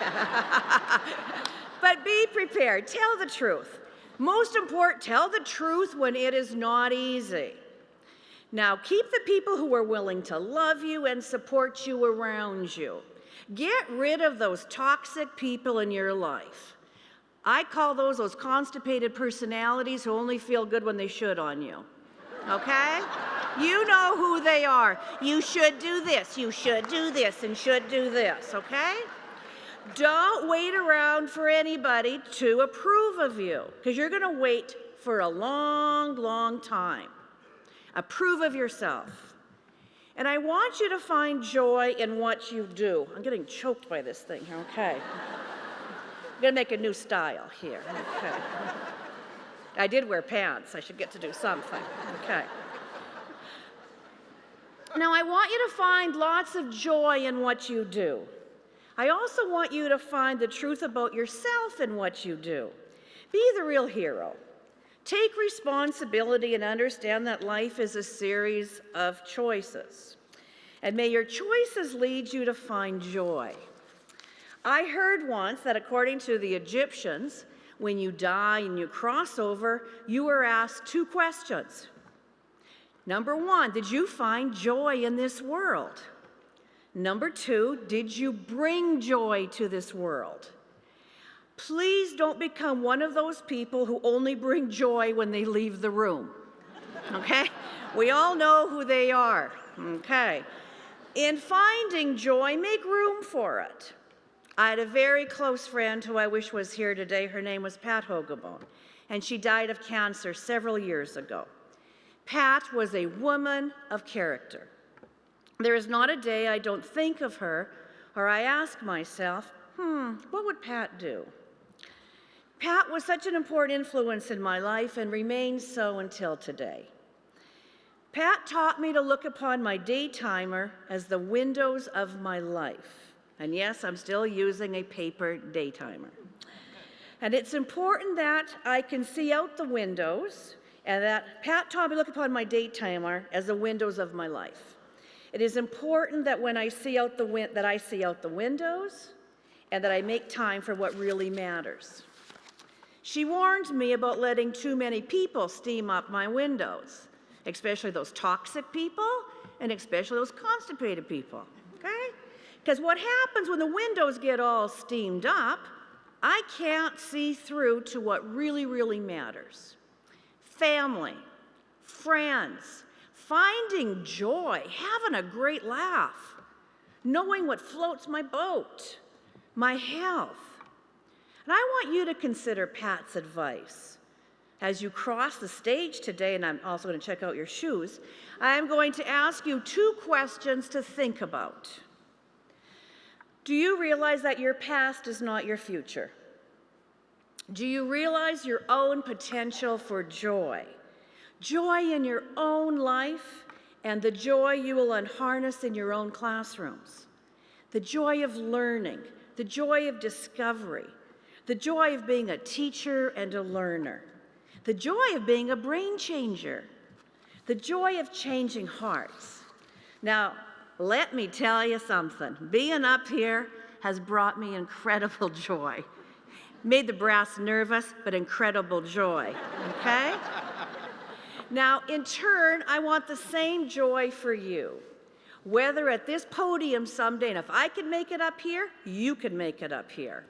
But be prepared. Tell the truth. Most important, tell the truth when it is not easy. Now, keep the people who are willing to love you and support you around you. Get rid of those toxic people in your life. I call those constipated personalities who only feel good when they should on you, okay? You know who they are. You should do this, you should do this, and should do this, okay? Don't wait around for anybody to approve of you, because you're going to wait for a long, long time. Approve of yourself. And I want you to find joy in what you do. I'm getting choked by this thing here, okay. I'm gonna make a new style here, okay. I did wear pants, I should get to do something, okay. Now I want you to find lots of joy in what you do. I also want you to find the truth about yourself in what you do. Be the real hero. Take responsibility and understand that life is a series of choices. And may your choices lead you to find joy. I heard once that according to the Egyptians, when you die and you cross over, you were asked 2 questions. Number 1, did you find joy in this world? Number 2, did you bring joy to this world? Please don't become one of those people who only bring joy when they leave the room, okay? We all know who they are, okay? In finding joy, make room for it. I had a very close friend who I wish was here today. Her name was Pat Hogabone, and she died of cancer several years ago. Pat was a woman of character. There is not a day I don't think of her or I ask myself, what would Pat do? Pat was such an important influence in my life and remains so until today. Pat taught me to look upon my daytimer as the windows of my life. And yes, I'm still using a paper daytimer. And it's important that I can see out the windows, and that Pat taught me to look upon my daytimer as the windows of my life. It is important that when I see out the windows, and that I make time for what really matters. She warned me about letting too many people steam up my windows, especially those toxic people and especially those constipated people, okay? Because what happens when the windows get all steamed up, I can't see through to what really, really matters. Family, friends, finding joy, having a great laugh, knowing what floats my boat, my health. And I want you to consider Pat's advice. As you cross the stage today, and I'm also going to check out your shoes, I'm going to ask you 2 questions to think about. Do you realize that your past is not your future? Do you realize your own potential for joy? Joy in your own life and the joy you will harness in your own classrooms. The joy of learning, the joy of discovery, the joy of being a teacher and a learner, the joy of being a brain changer, the joy of changing hearts. Now, let me tell you something. Being up here has brought me incredible joy. Made the brass nervous, but incredible joy, okay? Now, in turn, I want the same joy for you. Whether at this podium someday, and if I can make it up here, you can make it up here.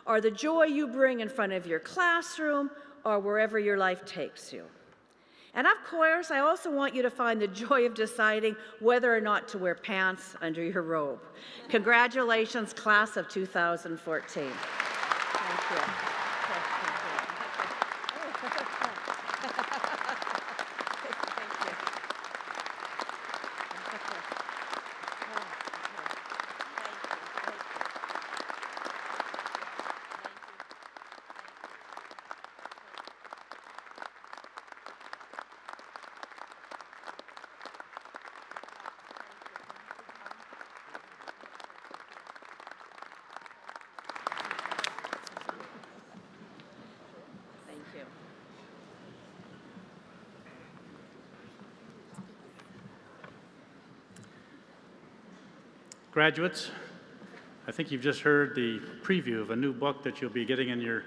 Or the joy you bring in front of your classroom, or wherever your life takes you. And of course, I also want you to find the joy of deciding whether or not to wear pants under your robe. Congratulations, class of 2014. Thank you. Graduates, I think you've just heard the preview of a new book that you'll be getting in your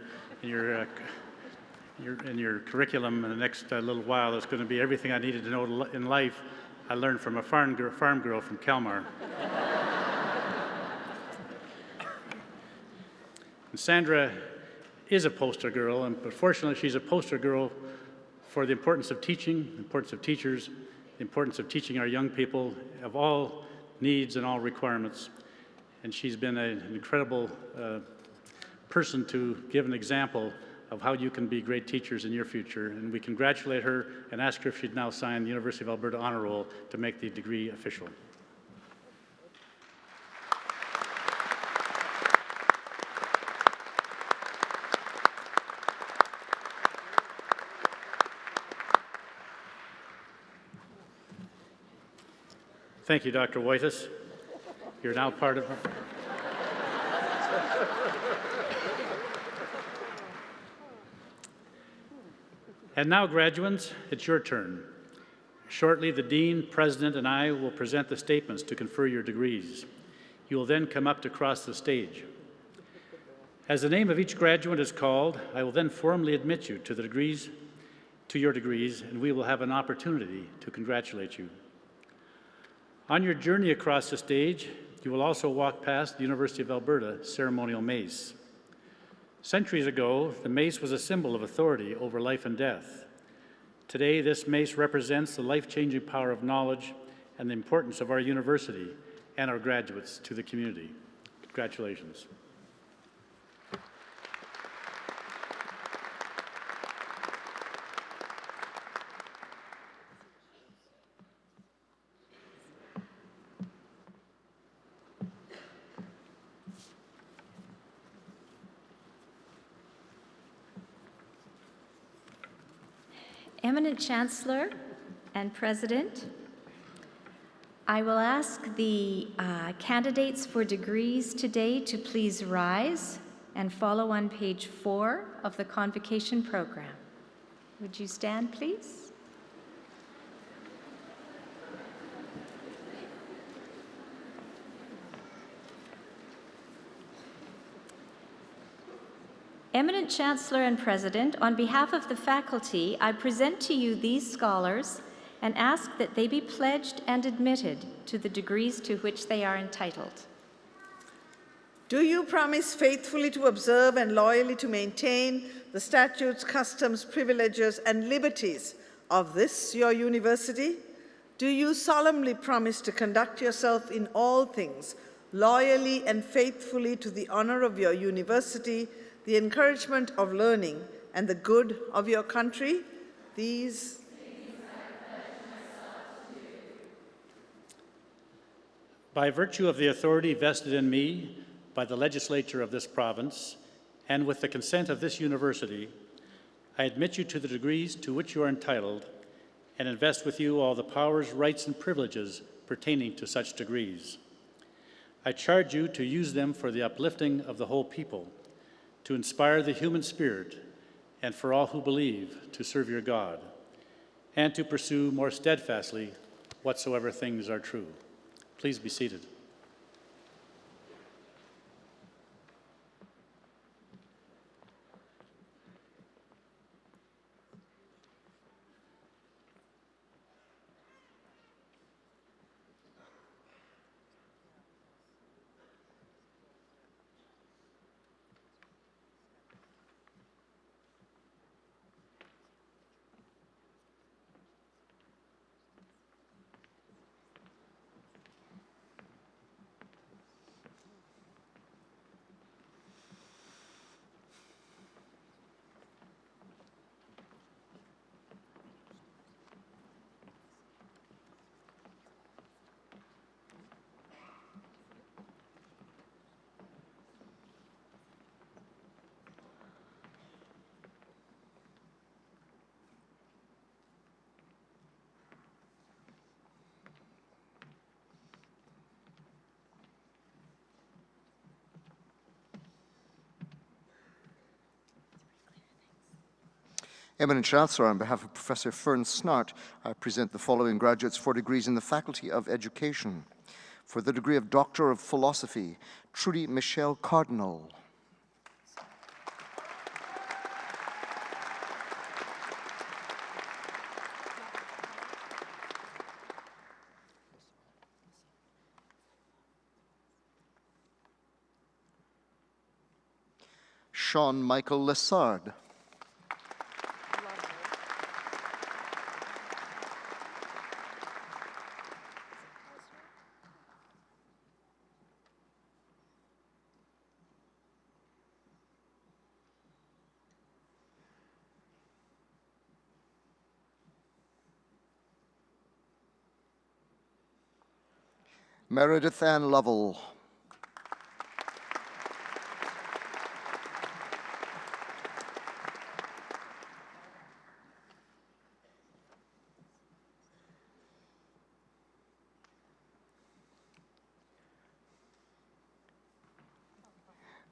curriculum in the next little while. It's going to be everything I needed to know in life I learned from a farm girl from Kalmar. And Sandra is a poster girl, but fortunately she's a poster girl for the importance of teaching, the importance of teachers, the importance of teaching our young people of all needs and all requirements. And she's been an incredible person to give an example of how you can be great teachers in your future. And we congratulate her and ask her if she'd now sign the University of Alberta Honor Roll to make the degree official. Thank you, Dr. Whitus. You're now part of... And now, graduates, it's your turn. Shortly, the Dean, President, and I will present the statements to confer your degrees. You will then come up to cross the stage. As the name of each graduate is called, I will then formally admit you to your degrees, and we will have an opportunity to congratulate you. On your journey across the stage, you will also walk past the University of Alberta ceremonial mace. Centuries ago, the mace was a symbol of authority over life and death. Today, this mace represents the life-changing power of knowledge and the importance of our university and our graduates to the community. Congratulations. Eminent Chancellor and President, I will ask the candidates for degrees today to please rise and follow on page 4 of the Convocation program. Would you stand, please? Eminent Chancellor and President, on behalf of the faculty, I present to you these scholars and ask that they be pledged and admitted to the degrees to which they are entitled. Do you promise faithfully to observe and loyally to maintain the statutes, customs, privileges, and liberties of this, your university? Do you solemnly promise to conduct yourself in all things loyally and faithfully to the honor of your university, the encouragement of learning, and the good of your country, these by virtue of the authority vested in me by the legislature of this province, and with the consent of this university, I admit you to the degrees to which you are entitled and invest with you all the powers, rights, and privileges pertaining to such degrees. I charge you to use them for the uplifting of the whole people, to inspire the human spirit, and for all who believe to serve your God, and to pursue more steadfastly whatsoever things are true. Please be seated. Eminent Chancellor, on behalf of Professor Fern Snart, I present the following graduates for degrees in the Faculty of Education. For the degree of Doctor of Philosophy, Trudy Michelle Cardinal. Sean Michael Lessard. Meredith Ann Lovell.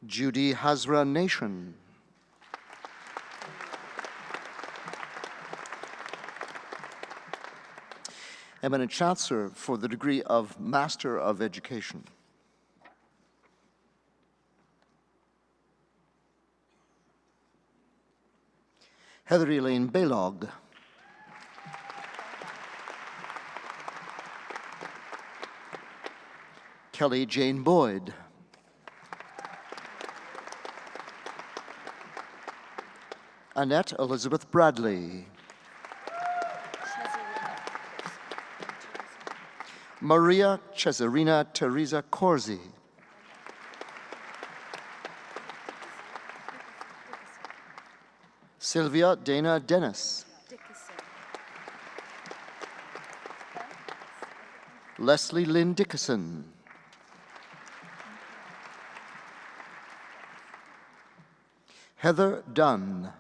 Judy Hazra Nation. Eminent Chancellor, for the degree of Master of Education. Heather Elaine Baylog. Kelly Jane Boyd. Annette Elizabeth Bradley. Maria Cesarina Teresa Corsi. Sylvia Dana Dennis. Leslie Lynn Dickerson. Heather Dunn.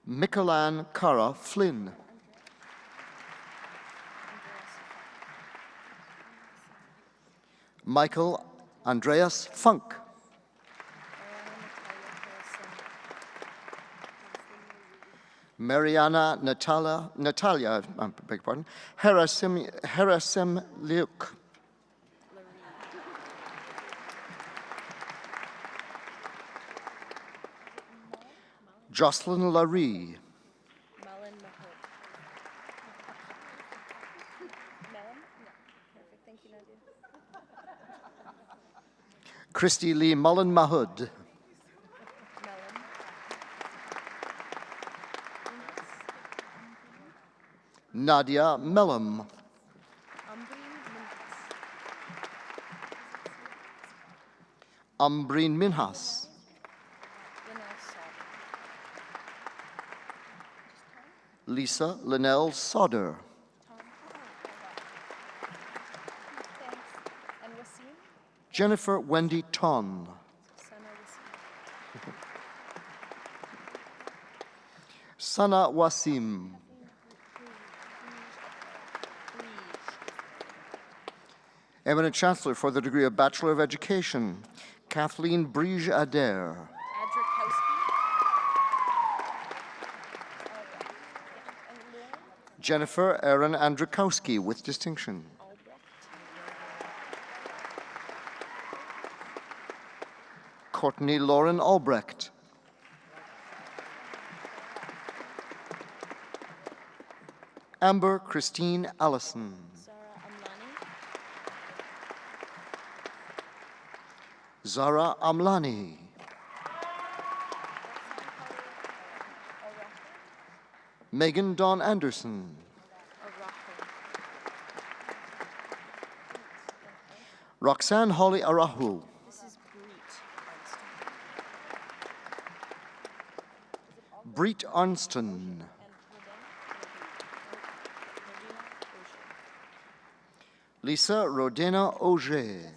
Mikalan Kara Flynn. Michael Andreas Funk. Mariana Natalia, I beg your pardon, Herasim Liuk. Jocelyn Laree. Christy Lee Mullen Mahood. Nadia Mellum. Ambreen Minhas. Lisa Linnell Sodder. Jennifer Wendy Ton. Sana Wasim. Eminent Chancellor for the degree of Bachelor of Education, Kathleen Brige Adair. Jennifer Erin Andrzejkowski with distinction. Courtney Lauren Albrecht. Amber Christine Allison. Zara Amlani. Megan Dawn Anderson. Roxanne Holly Arahu. Breet Arnston. Lisa Rodena Auger.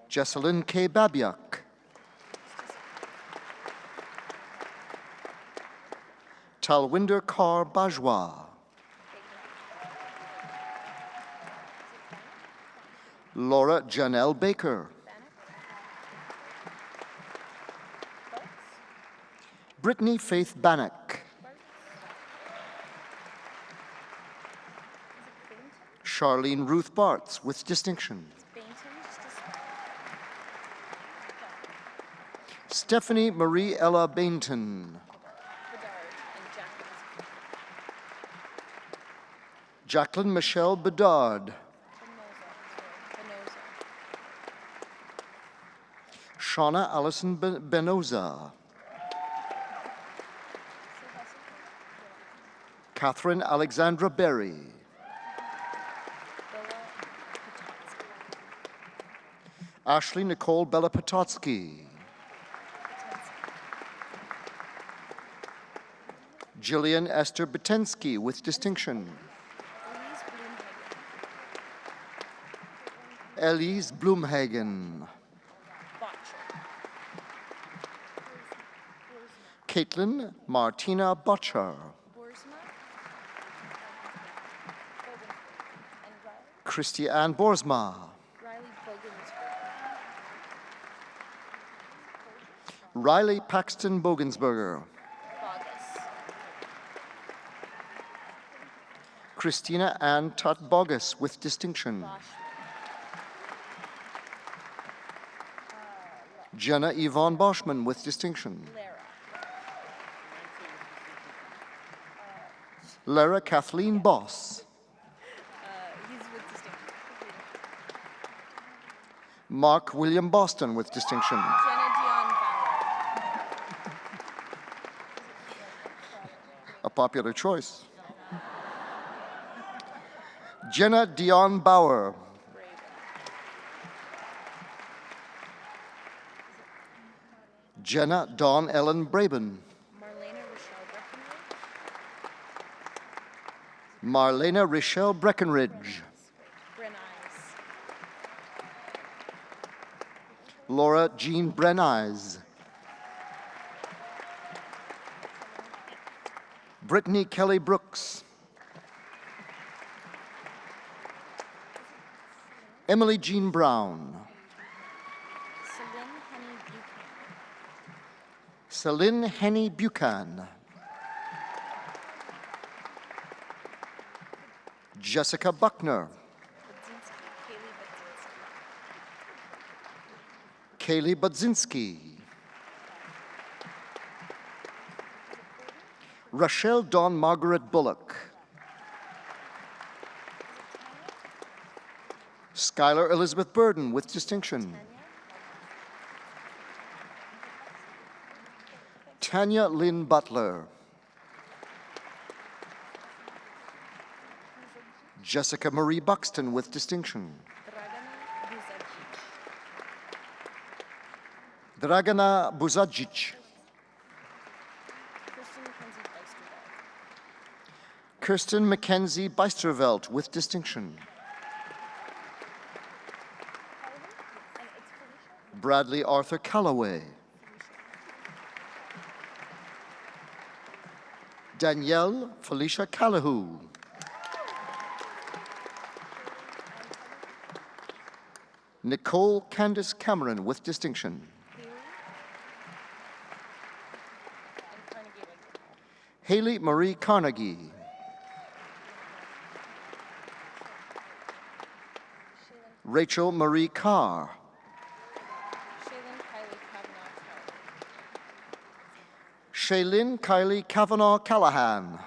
Jesselyn K. Babiak. Talwinder Kaur Bajwa. Laura Janelle Baker. Brittany Faith Bannock. Charlene Ruth Bartz with distinction. Stephanie Marie Ella Bainton. Jacqueline Michelle Bedard. Shauna Allison Benoza. Catherine Alexandra Berry. Ashley Nicole Bella Pototsky. Jillian Esther Betensky with distinction. Elise Blumhagen. Caitlin Martina Butcher. Christy Ann Borsma. Riley Paxton Bogensberger. Christina Ann Tutt-Bogus with distinction. Jenna Yvonne Boschman with distinction. Lara Kathleen Boss. Mark William Boston with distinction. A popular choice. Jenna Dion Bauer. Jenna Dawn Ellen Braben. Marlena Rochelle Breckenridge. Laura Jean Brennies. Brittany Kelly Brooks. Emily Jean Brown. Celine Henny Buchan. Jessica Buckner. Kaylee Budzinski. Rochelle Dawn Margaret Bullock. Skylar Elizabeth Burden with distinction. Tanya Lynn Butler. Jessica Marie Buxton with distinction. Dragana Buzadzic. Kirsten Mackenzie Beisterveld with distinction. Bradley Arthur Calloway. Danielle Felicia Callahoo. Nicole Candice Cameron with distinction. Haley Marie Carnegie. Rachel Marie Carr. Shaylin Kylie Kavanaugh Callahan.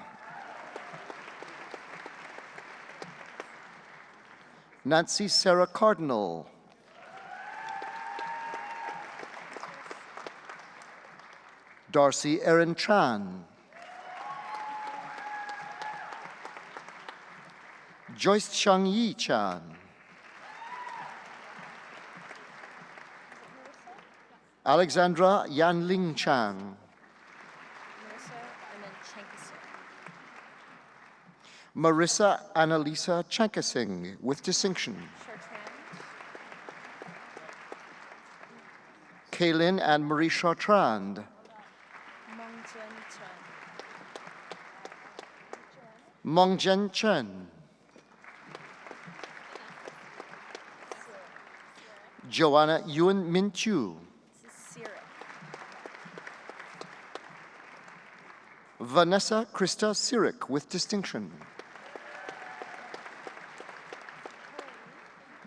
Nancy Sarah Cardinal. Darcy Erin Chan. Joyce Chang Yi Chan. Alexandra Yan Ling Chan. Marissa Annalisa Chankasing with distinction. Kaylin and Marie Chartrand. Mongjen Chen. Joanna Yuen Min Chu. Vanessa Krista Sirik with distinction.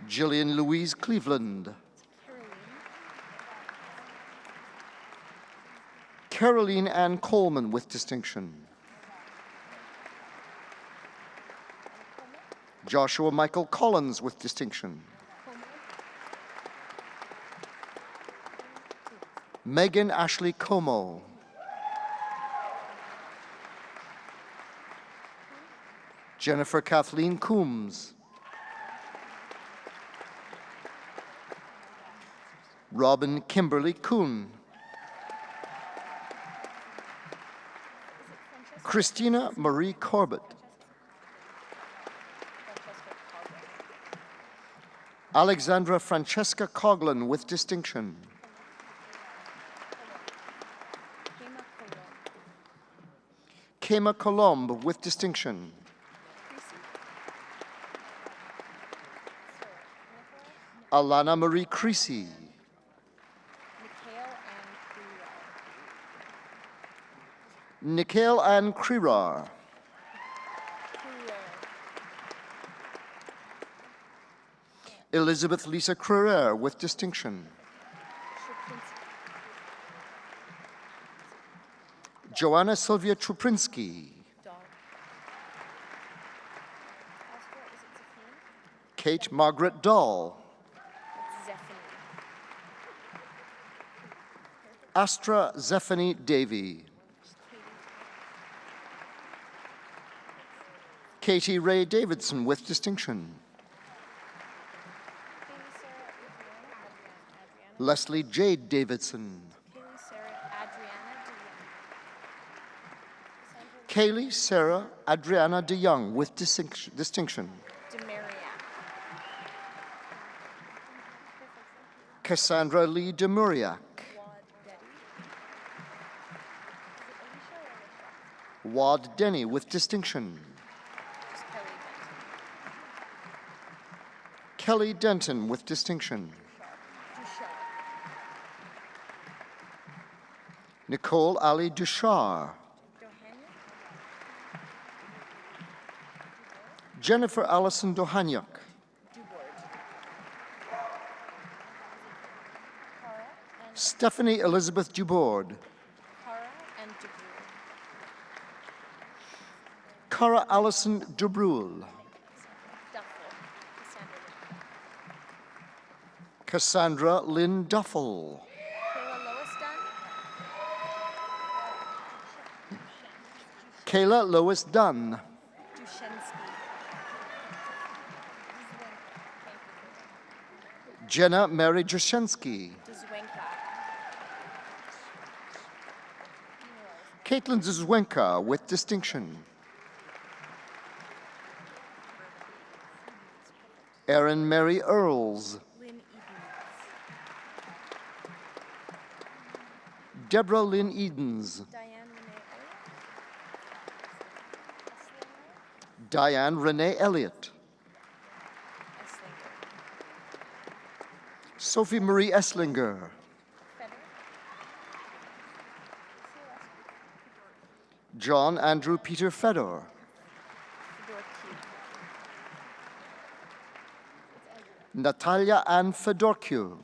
Jillian Louise Cleveland. Caroline Ann Coleman with distinction. Joshua Michael Collins with distinction. Megan Ashley Como. Jennifer Kathleen Coombs. Robin Kimberly Kuhn. Christina Marie Corbett. Alexandra Francesca Coughlin with distinction. Kema Colomb with distinction. Alana Marie Creasy. Nikhail Ann Krirar. Elizabeth Lisa Crerer with distinction. Joanna Sylvia Truprinsky. Kate Margaret Dahl. Astra Zephany Davy. Katie Ray Davidson with distinction. Leslie Jade Davidson. Kaylee Sarah Adriana DeYoung with distinction. Cassandra Lee Demuriak. Wad Denny with distinction. Kelly Denton with distinction. Nicole Ali Duchar. Jennifer Allison Dohanyuk. Stephanie Elizabeth Dubord. Cara Allison Dubrul. Cassandra Lynn Duffel. Kayla Lois Dunn. Jenna Mary Jasinski. Caitlin Zuzwenka with distinction. Erin Mary Earls. Deborah Lynn Edens. Diane Renee Elliott. Sophie Marie Esslinger. John Andrew Peter Fedor. Natalia Ann Fedorkiu.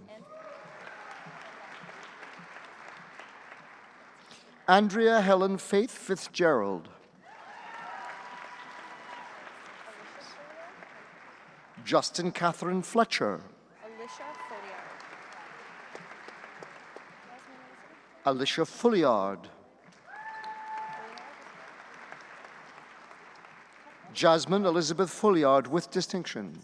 Andrea Helen Faith Fitzgerald. Justin Catherine Fletcher. Alicia Fulliard. Jasmine Elizabeth Fulliard with distinction.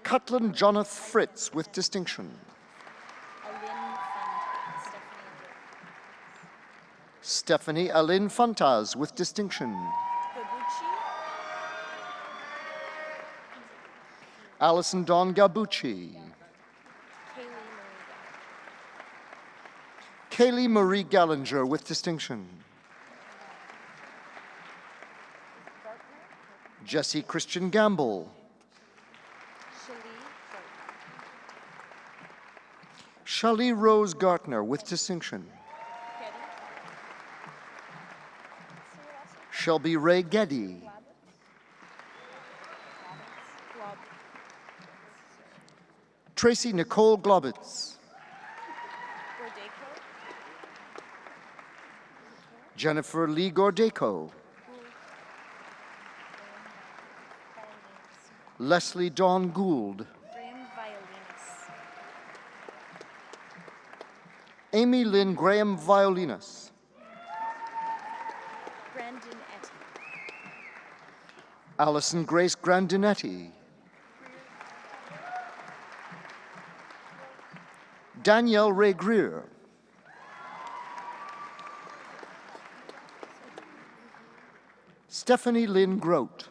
Cutland Jonathan Fritz with distinction. Stephanie Aline Fantaz with distinction. Alison Dawn Gabucci. Kaylee Marie Gallinger with distinction. Jesse Christian Gamble. Shali Rose Gartner with distinction. Shelby Ray Geddy. Tracy Nicole Globitz. Jennifer Lee Gordeco. Leslie Dawn Gould. Amy Lynn Graham Violinus. Allison Grace Grandinetti. Danielle Ray Greer. Stephanie Lynn Grote.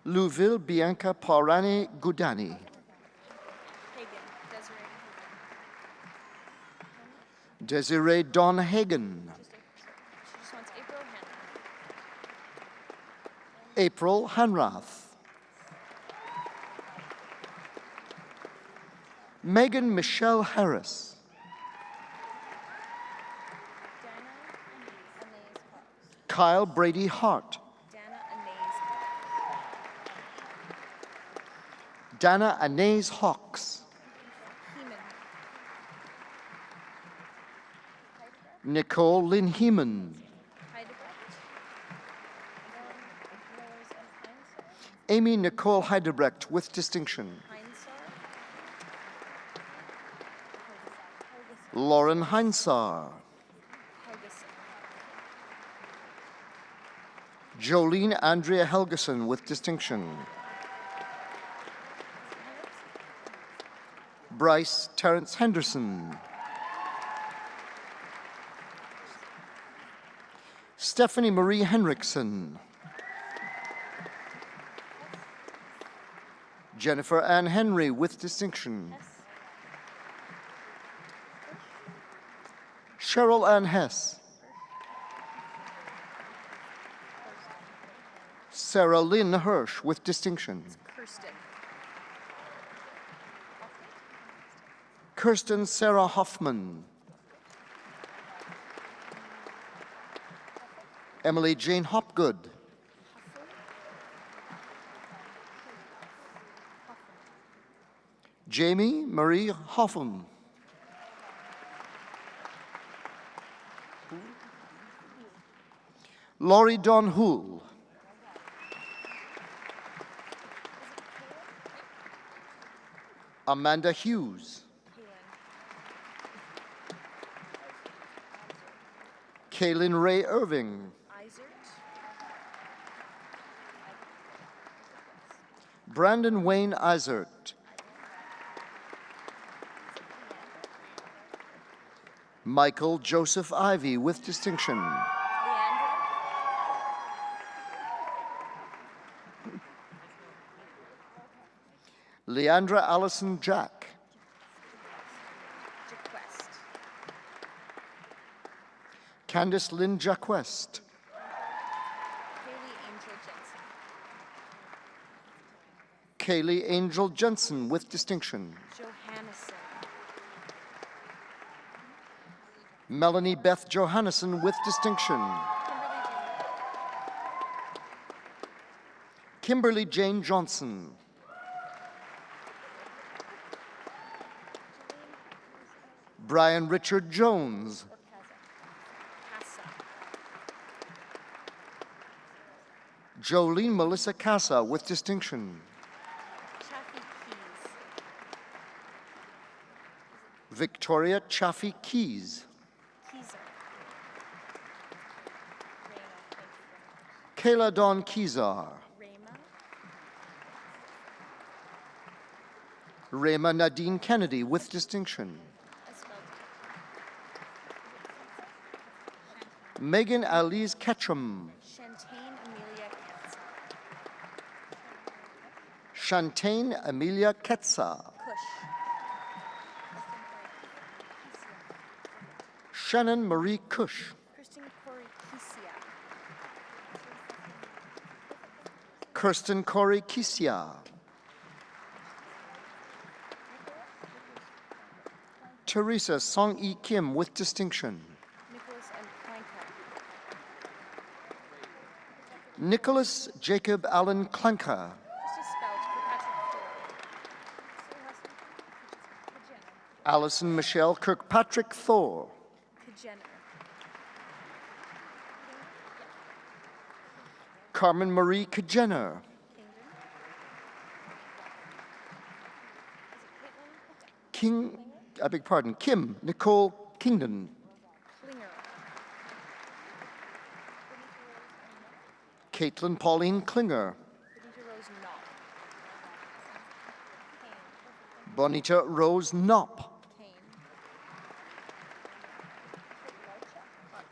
Louville Bianca Parani Gudani. Desiree Dawn Hagen. April Hanrath. Megan Michelle Harris. Kyle Brady Hart. Dana Anais Hawks. Nicole Lynn Heeman. Amy Nicole Heidebrecht with distinction. Lauren Heinsar. Jolene Andrea Helgeson with distinction. Bryce Terrence Henderson. Stephanie Marie Henriksen. Jennifer Ann Henry with distinction. Cheryl Ann Hess. Sarah Lynn Hirsch with distinction. Kirsten Sarah Hoffman. Emily Jane Hopgood. Jamie Marie Hoffman. Laurie Dawn Hoole. Amanda Hughes. Kaylin Ray Irving. Iser Brandon Wayne Isert. Michael Joseph Ivy with distinction. Leandra Allison Jack. Candice Lynn Jacquest. Kaylee Angel Jensen with distinction. Johannesson. Melanie Beth Johannesson with distinction. Kimberly Jane Johnson. Brian Richard Jones. Jolene Melissa Casa with distinction. Victoria Chaffee Keys. Kayla Dawn Kezar. Rema Nadine Kennedy with distinction. Megan Alice Ketchum. Shantane Amelia Ketza. Shannon Marie Cush. Kirsten Corey Kisia. Teresa Song E. Kim with distinction. Nicholas Jacob Allen Klanka. Allison Michelle Kirkpatrick Thor. Carmen Marie Kajenner. Kim Nicole Kingdon. Caitlin Pauline Klinger. Bonita Rose Knopp.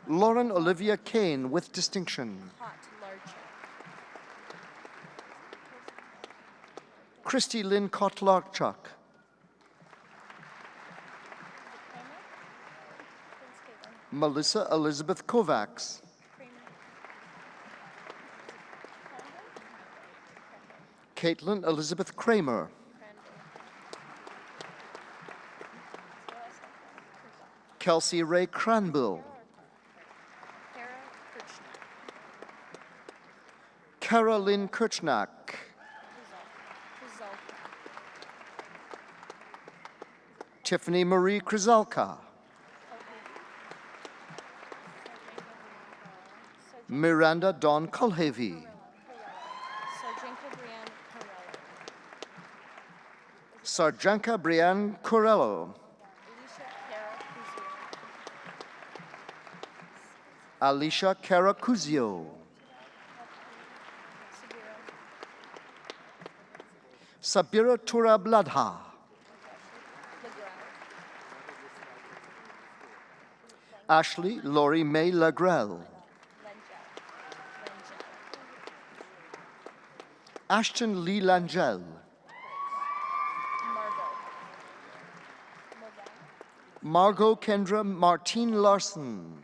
Lauren Olivia Kane with distinction. Christy Lynn Kotlarchuk. Melissa Elizabeth Kovacs. Caitlin Elizabeth Kramer. Kelsey Ray Cranbill. Carolyn Kirchnack. Tiffany Marie Krizalka. Miranda Dawn Culhavy. Sarjanka Brianne Corello. Alicia Caracuzio. Sabira Tura Bladha. Ashley Laurie May Lagrell. Ashton Lee Langell. Margot Kendra Martine Larson.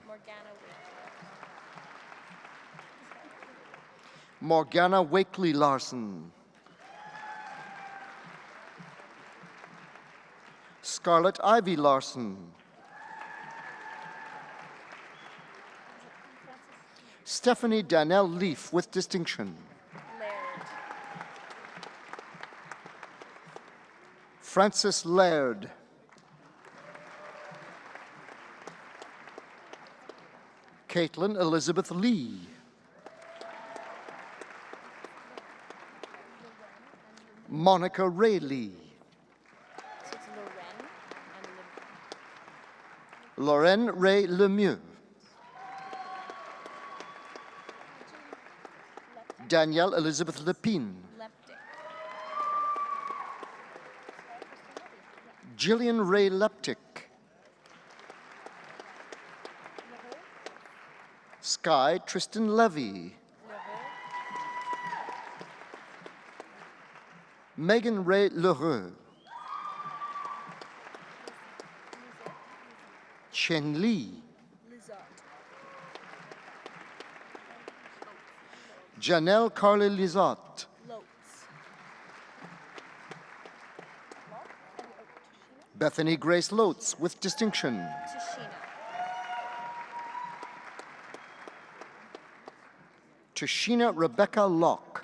Morgana Wakely Larson. Scarlett Ivy Larson. Stephanie Danielle Leaf with distinction. Francis Laird. Caitlin Elizabeth Lee. Monica Ray Lee. Lorraine Ray Lemieux. Danielle Elizabeth Lepine. Jillian Ray Leptic. Sky Tristan Levy. Megan Ray Lheureux. Chen Li. Janelle Carly Lizotte. Bethany Grace Lotz with distinction. Tashina Rebecca Locke.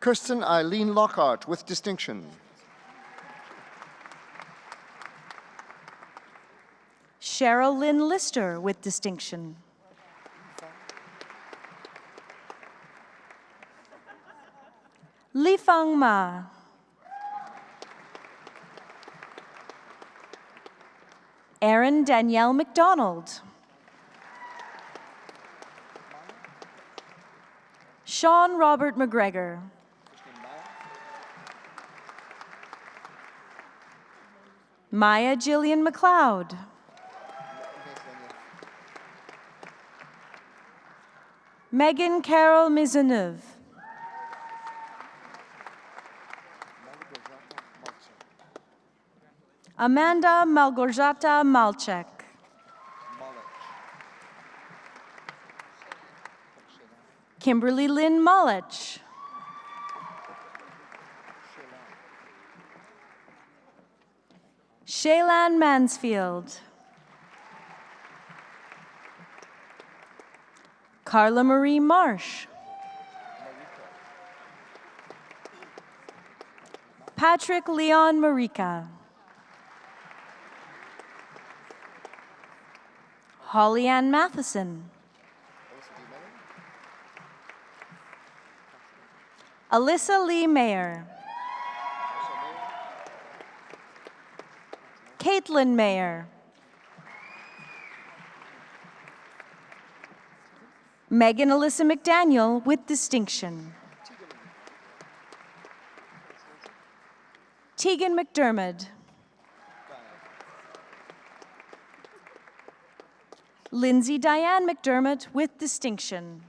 Kirsten Eileen Lockhart with distinction. Cheryl Lynn Lister with distinction. Li Fang Ma. Erin Danielle McDonald. Sean Robert McGregor. Maya Jillian McLeod. Megan Carol Maisonneuve. Amanda Malgorzata Malchek. Kimberly Lynn Mullich. Shaylan Mansfield. Carla Marie Marsh. Patrick Leon Marica. Holly Ann Matheson. Alyssa Lee Mayer. Caitlin Mayer. Megan Alyssa McDaniel with distinction. Tegan McDermott. Lindsay Diane McDermott with distinction.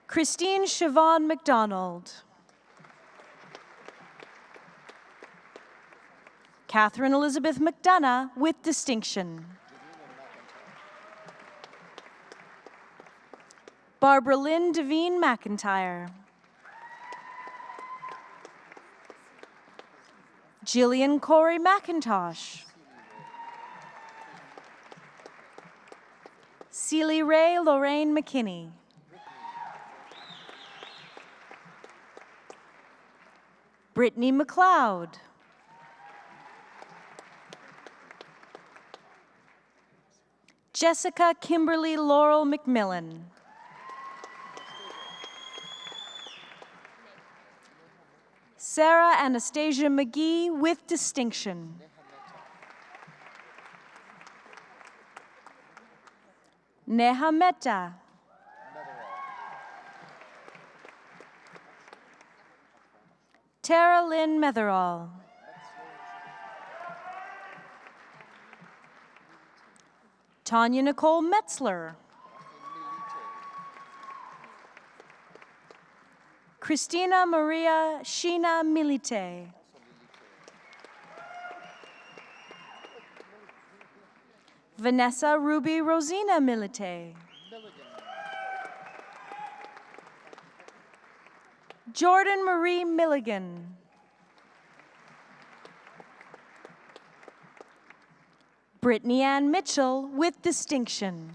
Christine Siobhan McDonald. Catherine Elizabeth McDonough with distinction. Barbara Lynn Devine McIntyre. Jillian Corey McIntosh. Celie Ray Lorraine McKinney. Brittany McLeod. Jessica Kimberly Laurel McMillan. Sarah Anastasia McGee with distinction. Neha Mehta. Tara Lynn Metherall. Tanya Nicole Metzler. Christina Maria Sheena Milite. Vanessa Ruby Rosina Milite. Jordan Marie Milligan. Brittany Ann Mitchell with distinction.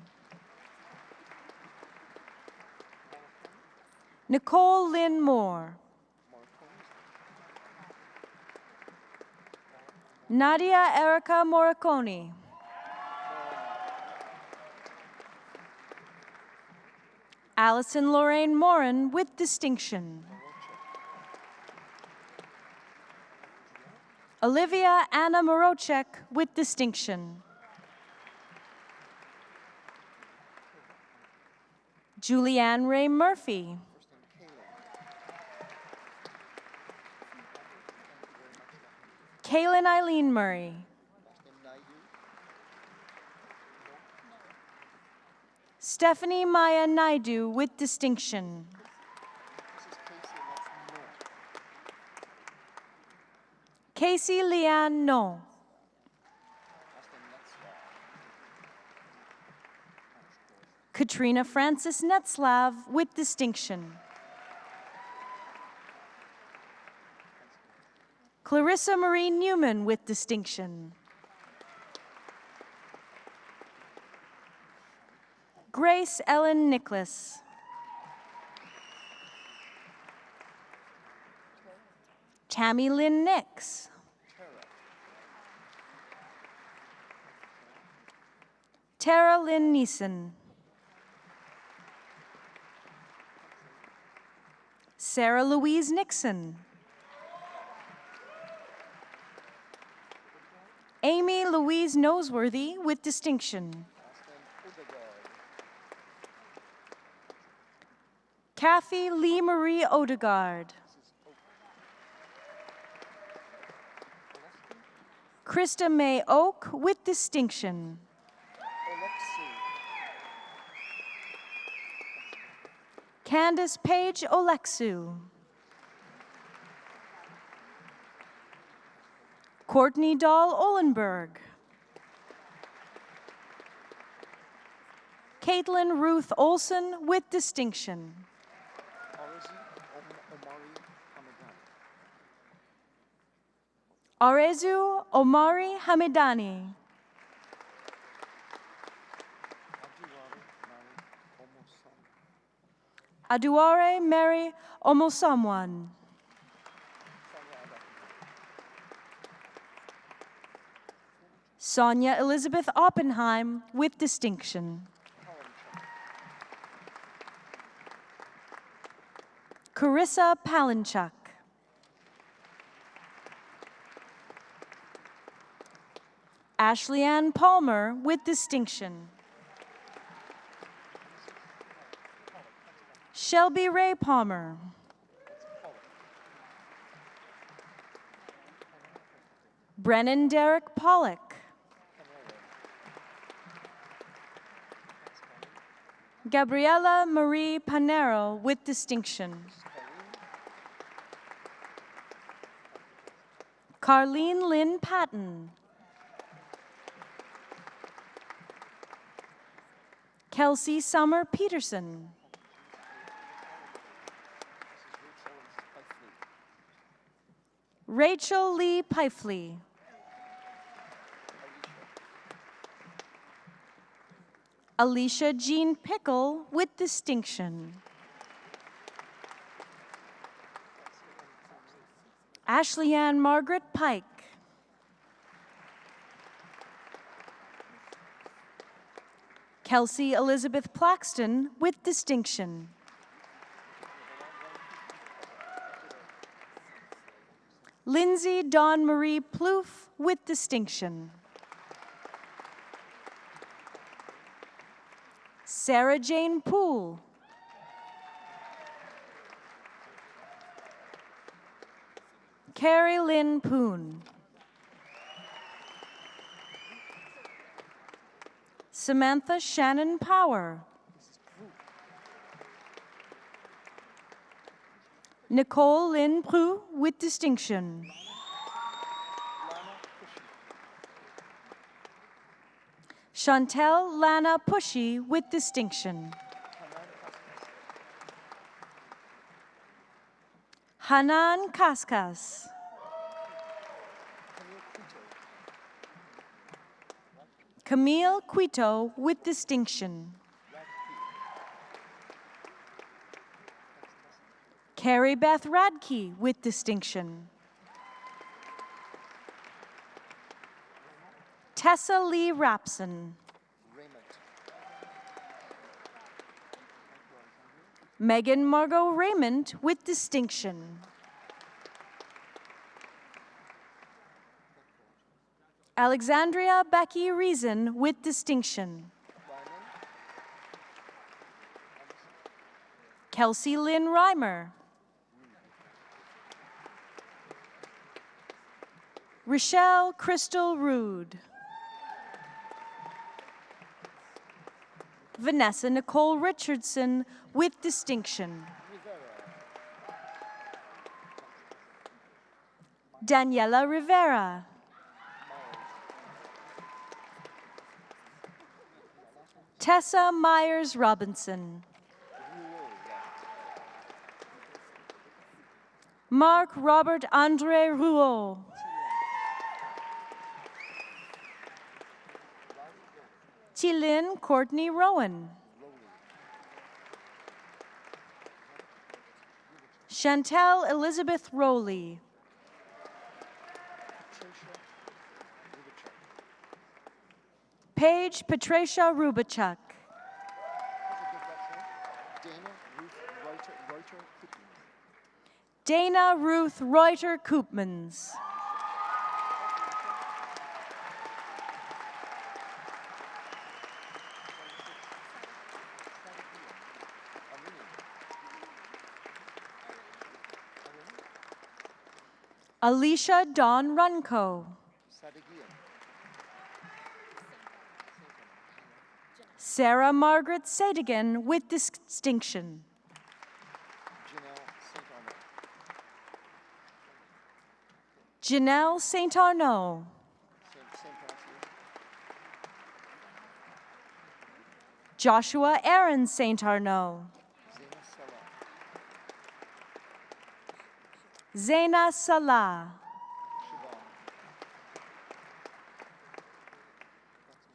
Nicole Lynn Moore. Nadia Erica Morricone. Allison Lorraine Morin with distinction. Olivia Anna Morochek with distinction. Julianne Ray Murphy. Kaylin Eileen Murray. Stephanie Maya Naidu with distinction. Casey Leanne No. Katrina Francis Netzlav with distinction. Clarissa Marie Newman with distinction. Grace Ellen Nicholas. Tammy Lynn Nix. Tara Lynn Neeson. Sarah Louise Nixon. Amy Louise Noseworthy with distinction. Kathy Lee Marie Odegaard. Krista May Oak with distinction. Candace Page Oleksu. Courtney Dahl Olenberg. Caitlin Ruth Olson with distinction. Arezu Omari Hamidani. Aduare Mary Omosamwan. Sonia Elizabeth Oppenheim with distinction. Carissa Palinchuk. Ashley Ann Palmer with distinction. Shelby Ray Palmer. Brennan Derek Pollock. Gabriela Marie Panero with distinction. Carlene Lynn Patton. Kelsey Summer Peterson. Rachel Lee Pifley. Alicia Jean Pickle with distinction. Ashley Ann Margaret Pike. Kelsey Elizabeth Plaxton with distinction. Lindsay Dawn Marie Plouffe with distinction. Sarah Jane Poole. Carrie Lynn Poon. Samantha Shannon Power. Nicole Lynn Prue with distinction. Chantel Lana Pushy with distinction. Hanan Kaskas. Camille Quito with distinction. Carrie Beth Radke with distinction. Tessa Lee Rapson. Megan Margot Raymond with distinction. Alexandria Becky Reason with distinction. Kelsey Lynn Reimer. Rochelle Crystal Rude. Vanessa Nicole Richardson with distinction. Daniela Rivera. Tessa Myers Robinson. Mark Robert Andre Rouault. Tilin Courtney Rowan. Chantel Elizabeth Rowley. Paige Patricia Rubachuk. Dana Ruth Reuter Koopmans. Alicia Dawn Runco. Sarah Margaret Sadigan with distinction. Janelle St. Arnaud. Joshua Aaron St. Arnaud. Zaina Salah.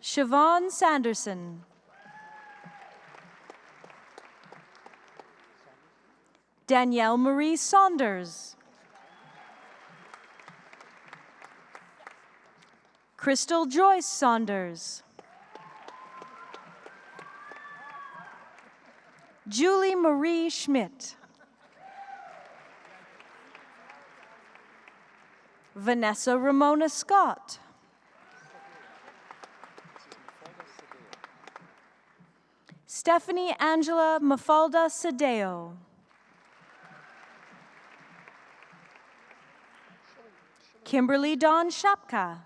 Siobhan Sanderson. Danielle Marie Saunders. Crystal Joyce Saunders. Julie Marie Schmidt. Vanessa Ramona Scott. Stephanie Angela Mafalda Sadeo. Kimberly Dawn Shapka.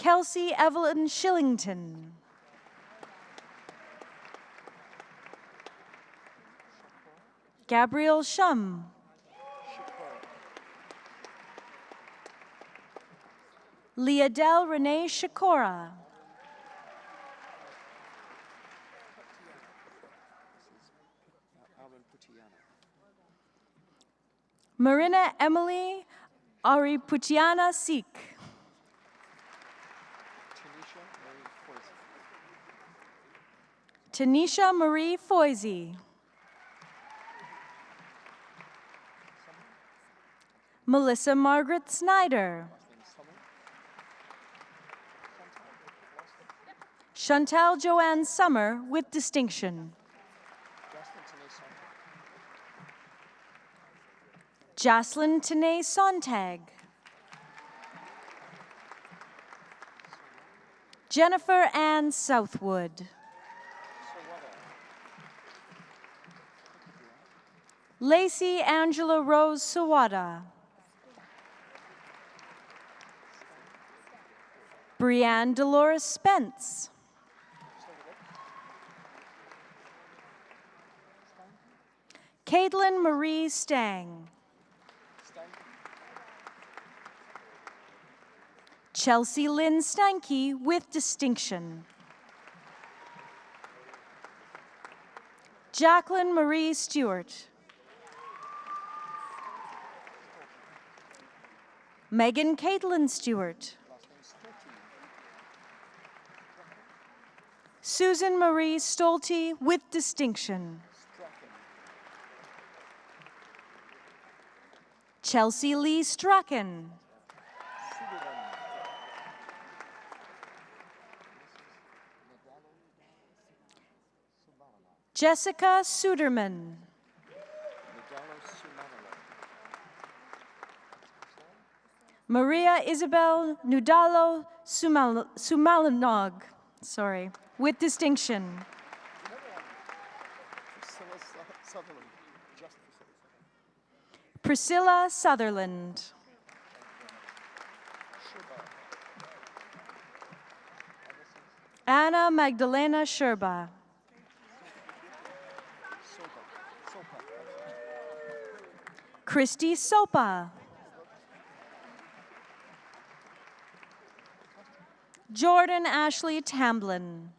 Kelsey Evelyn Shillington. Gabrielle Shum. Leadelle Renee Shakora. Marina Emily Ariputiana Sikh. Tanisha Marie Foisey. Melissa Margaret Snyder. Chantal Joanne Summer with distinction. Jocelyn Tanae Sontag. Jennifer Ann Southwood. Lacey Angela Rose Sawada. Brianne Dolores Spence. Caitlin Marie Stang. Chelsea Lynn Stanky with distinction. Jacqueline Marie Stewart. Megan Caitlin Stewart. Susan Marie Stolte with distinction. Chelsea Lee Strachan. Jessica Suderman. Maria Isabel Nudalo Sumalanog. Sorry. with distinction. Priscilla Sutherland. Anna Magdalena Sherba. Christy Sopa. Jordan Ashley Tamblin.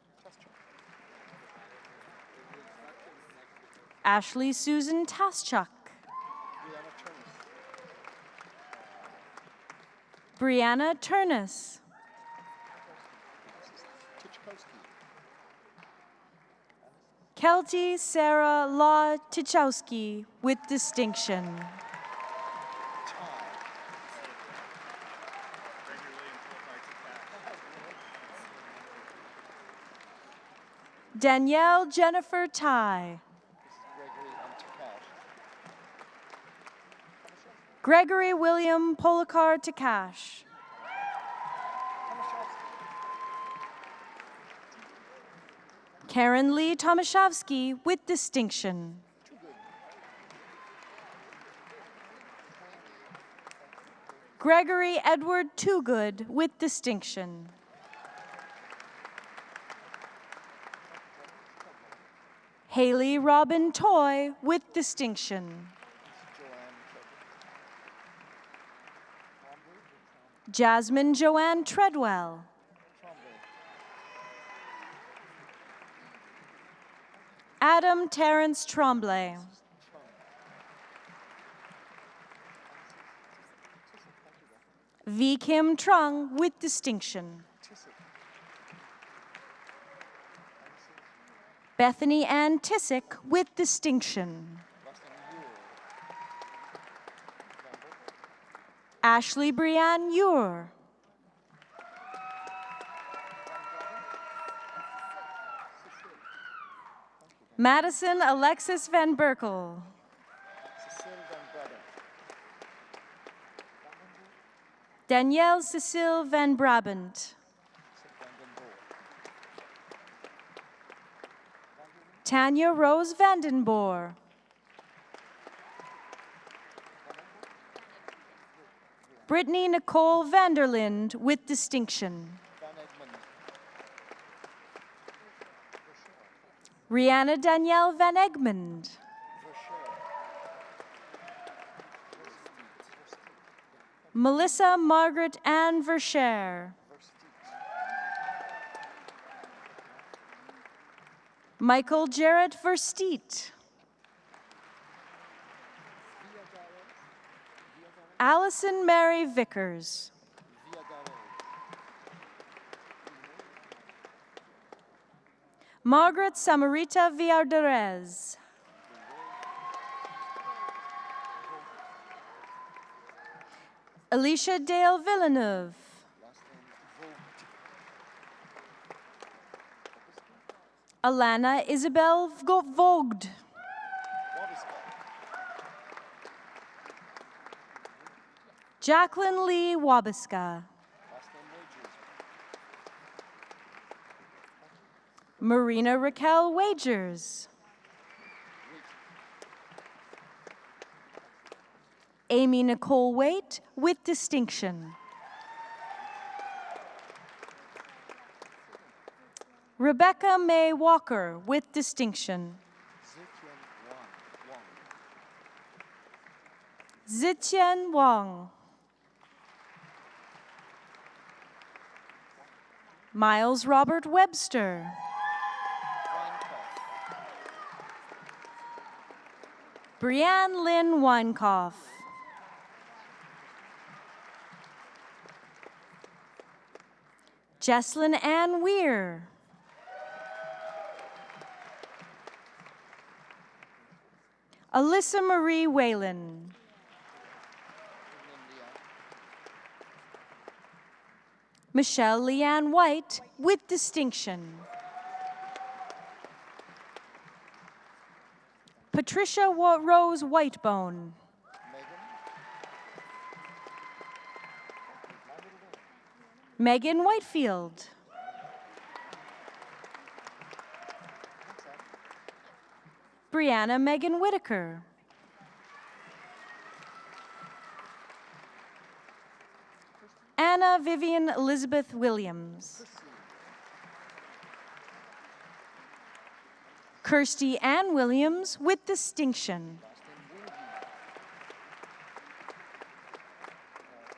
Ashley Susan Taschuk. Brianna Turnus. Kelty Sarah Law Tichowski with distinction. Danielle Jennifer Ty. Gregory William Polakar Takash. Karen Lee Tomaszewski with distinction. Gregory Edward Toogood with distinction. Haley Robin Toy with distinction. Jasmine Joanne Treadwell. Adam Terrence Tremblay. V. Kim Trung with distinction. Bethany Ann Tissick with distinction. Ashley Brianne Ure. Madison Alexis Van Berkel. Danielle Cecile Van Brabant. Tanya Rose Vandenboer. Brittany Nicole Vanderlind with distinction. Rihanna Danielle Van Egmond. Melissa Margaret Ann Verscher. Michael Jarrett Versteet. Allison Mary Vickers. Margaret Samarita Villarderez. Alicia Dale Villeneuve. Alana Isabel Vogt. Jacqueline Lee Wabiska. Marina Raquel Wagers. Amy Nicole Waite with distinction. Rebecca May Walker with distinction. Zitian Wang. Miles Robert Webster. Brianne Lynn Weinkoff. Jesslyn Ann Weir. Alyssa Marie Whalen. Michelle Leanne White with distinction. Patricia Rose Whitebone. Megan Whitefield. Brianna Megan Whitaker. Anna Vivian Elizabeth Williams. Kirsty Ann Williams with distinction.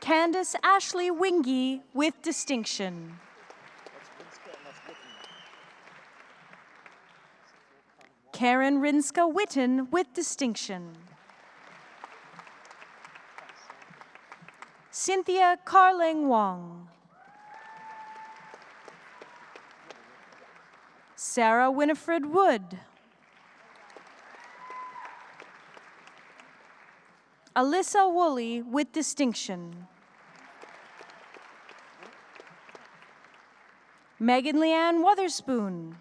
Candace Ashley Wingy with distinction. Karen Rinska Witten with distinction. Cynthia Carling Wong. Sarah Winifred Wood. Alyssa Woolley with distinction. Megan Leanne Wotherspoon.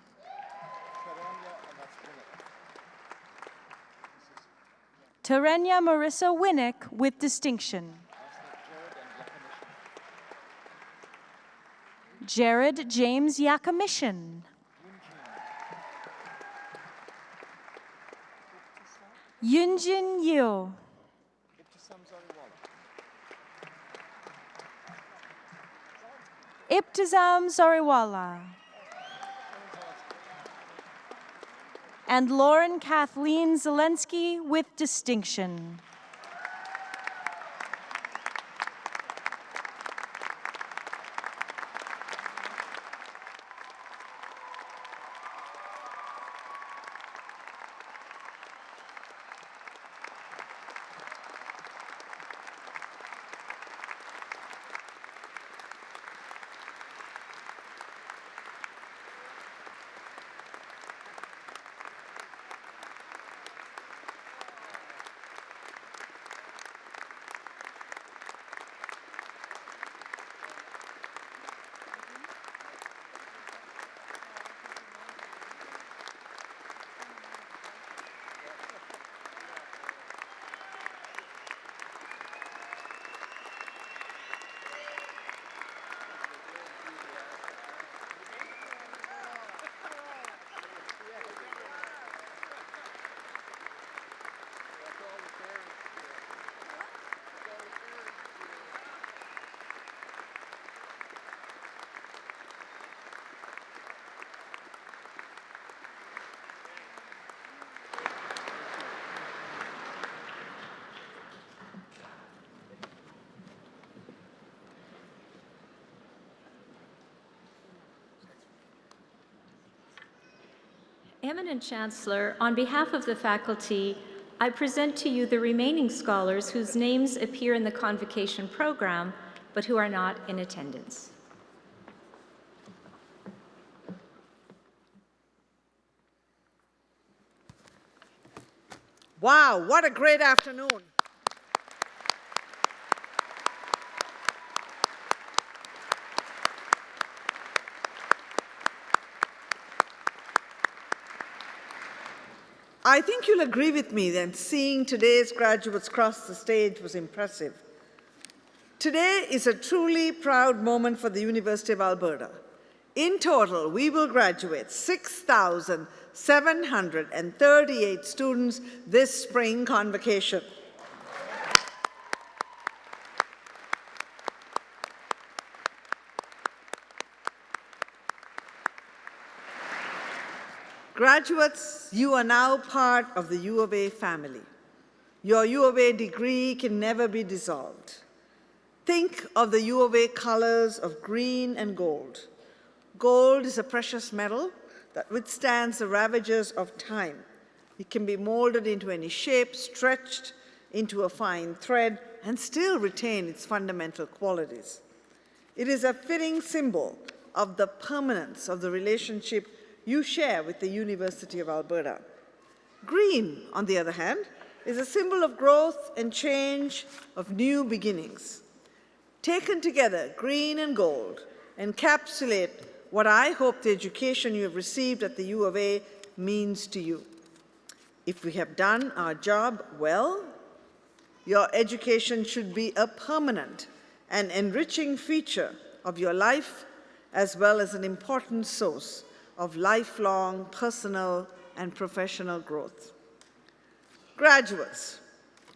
Terenya Marissa Winnick with distinction. Jared James Yakamishin. Yunjin Yu. Ibtizam Zariwala. And Lauren Kathleen Zelensky with distinction. Eminent Chancellor, on behalf of the faculty, I present to you the remaining scholars whose names appear in the Convocation program, but who are not in attendance. Wow, what a great afternoon. I think you'll agree with me that seeing today's graduates cross the stage was impressive. Today is a truly proud moment for the University of Alberta. In total, we will graduate 6,738 students this spring convocation. Graduates, you are now part of the U of A family. Your U of A degree can never be dissolved. Think of the U of A colors of green and gold. Gold is a precious metal that withstands the ravages of time. It can be molded into any shape, stretched into a fine thread, and still retain its fundamental qualities. It is a fitting symbol of the permanence of the relationship you share with the University of Alberta. Green, on the other hand, is a symbol of growth and change, of new beginnings. Taken together, green and gold encapsulate what I hope the education you have received at the U of A means to you. If we have done our job well, your education should be a permanent and enriching feature of your life, as well as an important source of lifelong personal and professional growth. Graduates,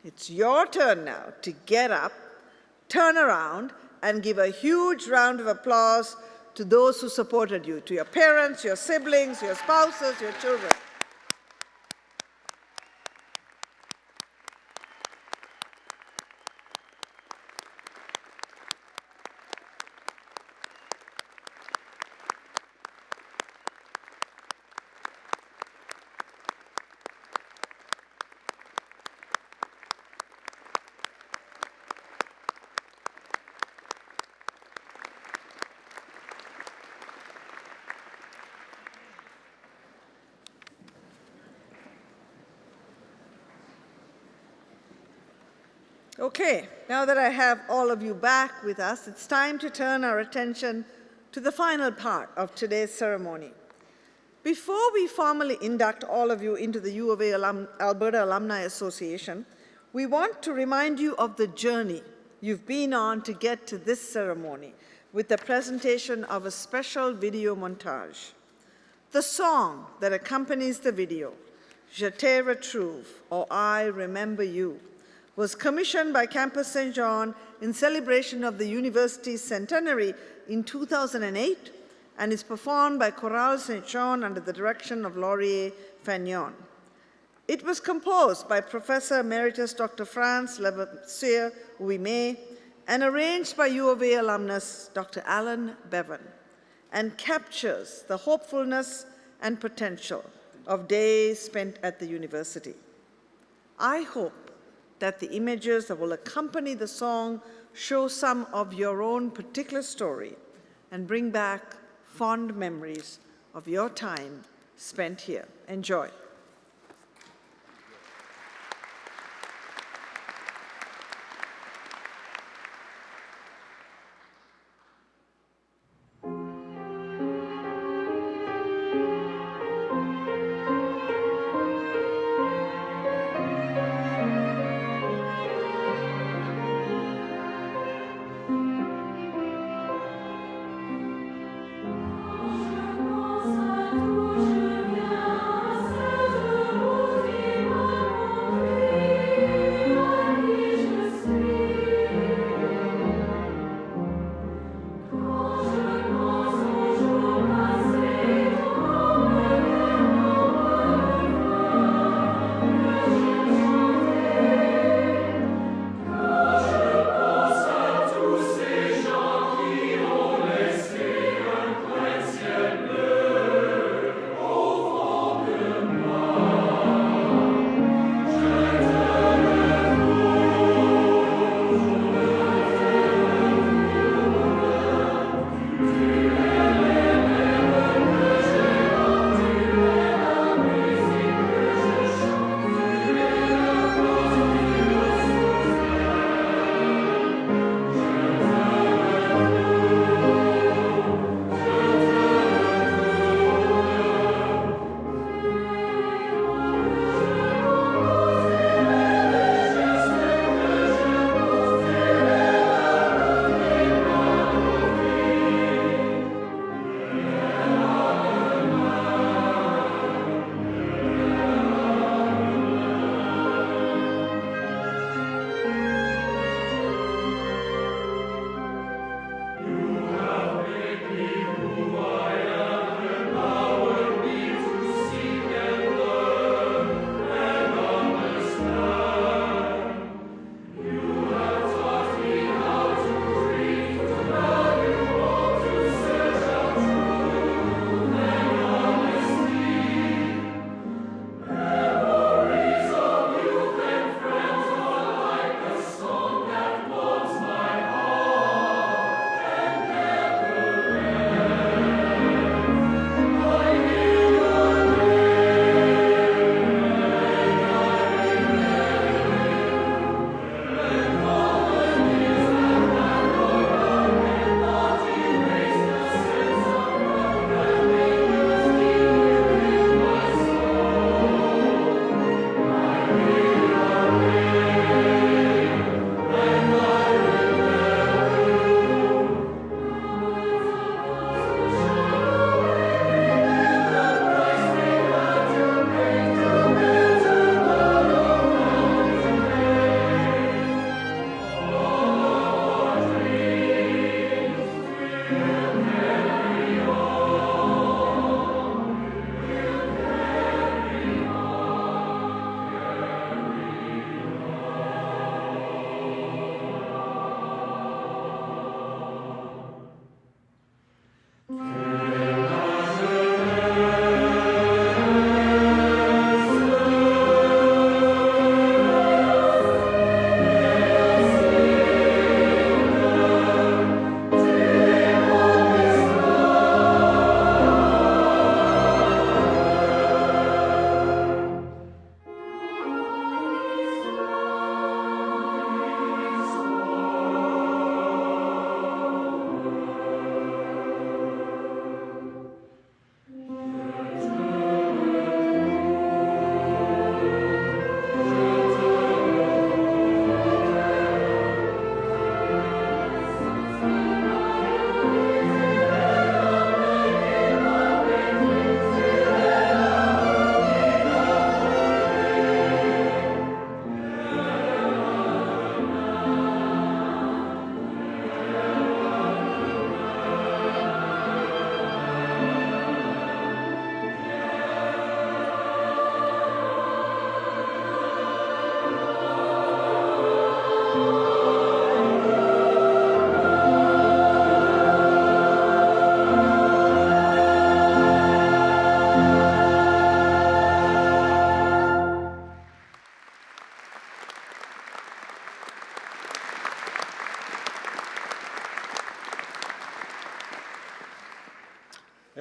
it's your turn now to get up, turn around, and give a huge round of applause to those who supported you, to your parents, your siblings, your spouses, your children. Okay, now that I have all of you back with us, it's time to turn our attention to the final part of today's ceremony. Before we formally induct all of you into the U of A Alberta Alumni Association, we want to remind you of the journey you've been on to get to this ceremony with the presentation of a special video montage. The song that accompanies the video, Je te retrouve, or I Remember You, was commissioned by Campus St. John in celebration of the university's centenary in 2008 and is performed by Chorale St. John under the direction of Laurier Fagnon. It was composed by Professor Emeritus Dr. Franz Levasseur-Ouimet and arranged by U of A alumnus Dr. Alan Bevan, and captures the hopefulness and potential of days spent at the university. I hope that the images that will accompany the song show some of your own particular story and bring back fond memories of your time spent here. Enjoy. Je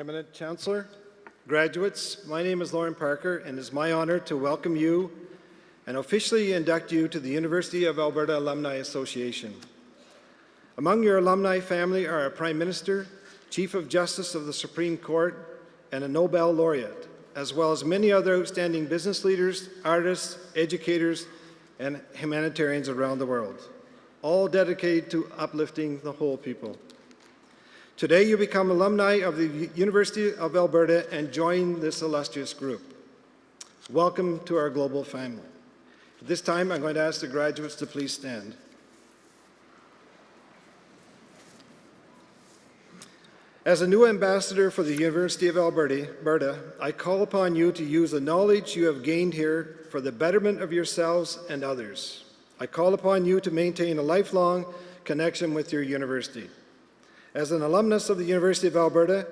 Eminent Chancellor, graduates, my name is Lauren Parker, and it is my honor to welcome you and officially induct you to the University of Alberta Alumni Association. Among your alumni family are a Prime Minister, Chief of Justice of the Supreme Court, and a Nobel laureate, as well as many other outstanding business leaders, artists, educators, and humanitarians around the world, all dedicated to uplifting the whole people. Today you become alumni of the University of Alberta and join this illustrious group. Welcome to our global family. At this time, I'm going to ask the graduates to please stand. As a new ambassador for the University of Alberta, I call upon you to use the knowledge you have gained here for the betterment of yourselves and others. I call upon you to maintain a lifelong connection with your university. As an alumnus of the University of Alberta,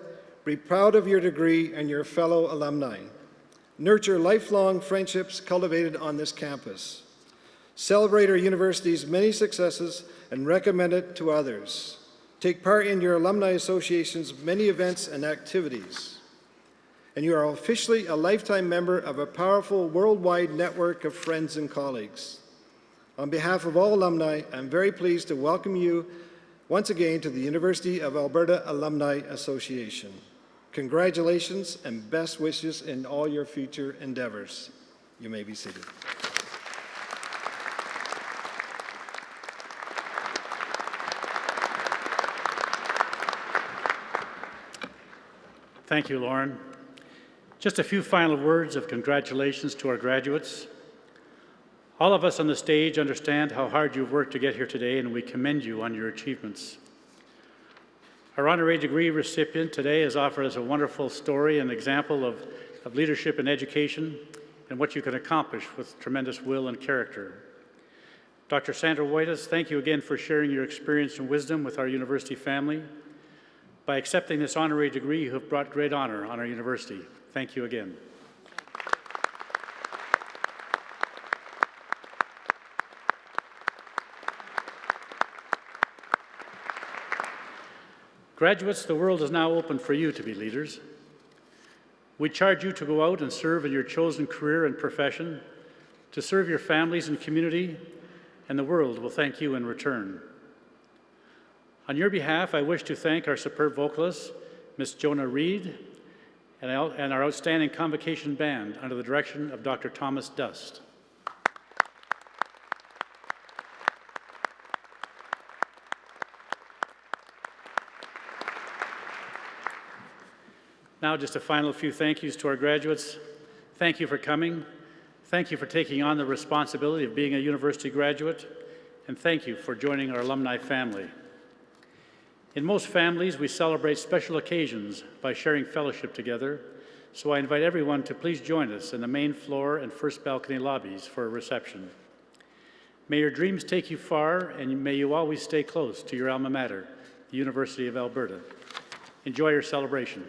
be proud of your degree and your fellow alumni. Nurture lifelong friendships cultivated on this campus. Celebrate our university's many successes and recommend it to others. Take part in your alumni association's many events and activities. And you are officially a lifetime member of a powerful worldwide network of friends and colleagues. On behalf of all alumni, I'm very pleased to welcome you once again to the University of Alberta Alumni Association. Congratulations and best wishes in all your future endeavors. You may be seated. Thank you, Lauren. Just a few final words of congratulations to our graduates. All of us on the stage understand how hard you've worked to get here today, and we commend you on your achievements. Our honorary degree recipient today has offered us a wonderful story and example of leadership in education and what you can accomplish with tremendous will and character. Dr. Sandra Whitus, thank you again for sharing your experience and wisdom with our university family. By accepting this honorary degree, you have brought great honor on our university. Thank you again. Graduates, the world is now open for you to be leaders. We charge you to go out and serve in your chosen career and profession, to serve your families and community, and the world will thank you in return. On your behalf, I wish to thank our superb vocalist, Ms. Jonah Reed, and our outstanding Convocation band under the direction of Dr. Thomas Dust. Now, just a final few thank yous to our graduates. Thank you for coming. Thank you for taking on the responsibility of being a university graduate. And thank you for joining our alumni family. In most families, we celebrate special occasions by sharing fellowship together. So I invite everyone to please join us in the main floor and first balcony lobbies for a reception. May your dreams take you far, and may you always stay close to your alma mater, the University of Alberta. Enjoy your celebration.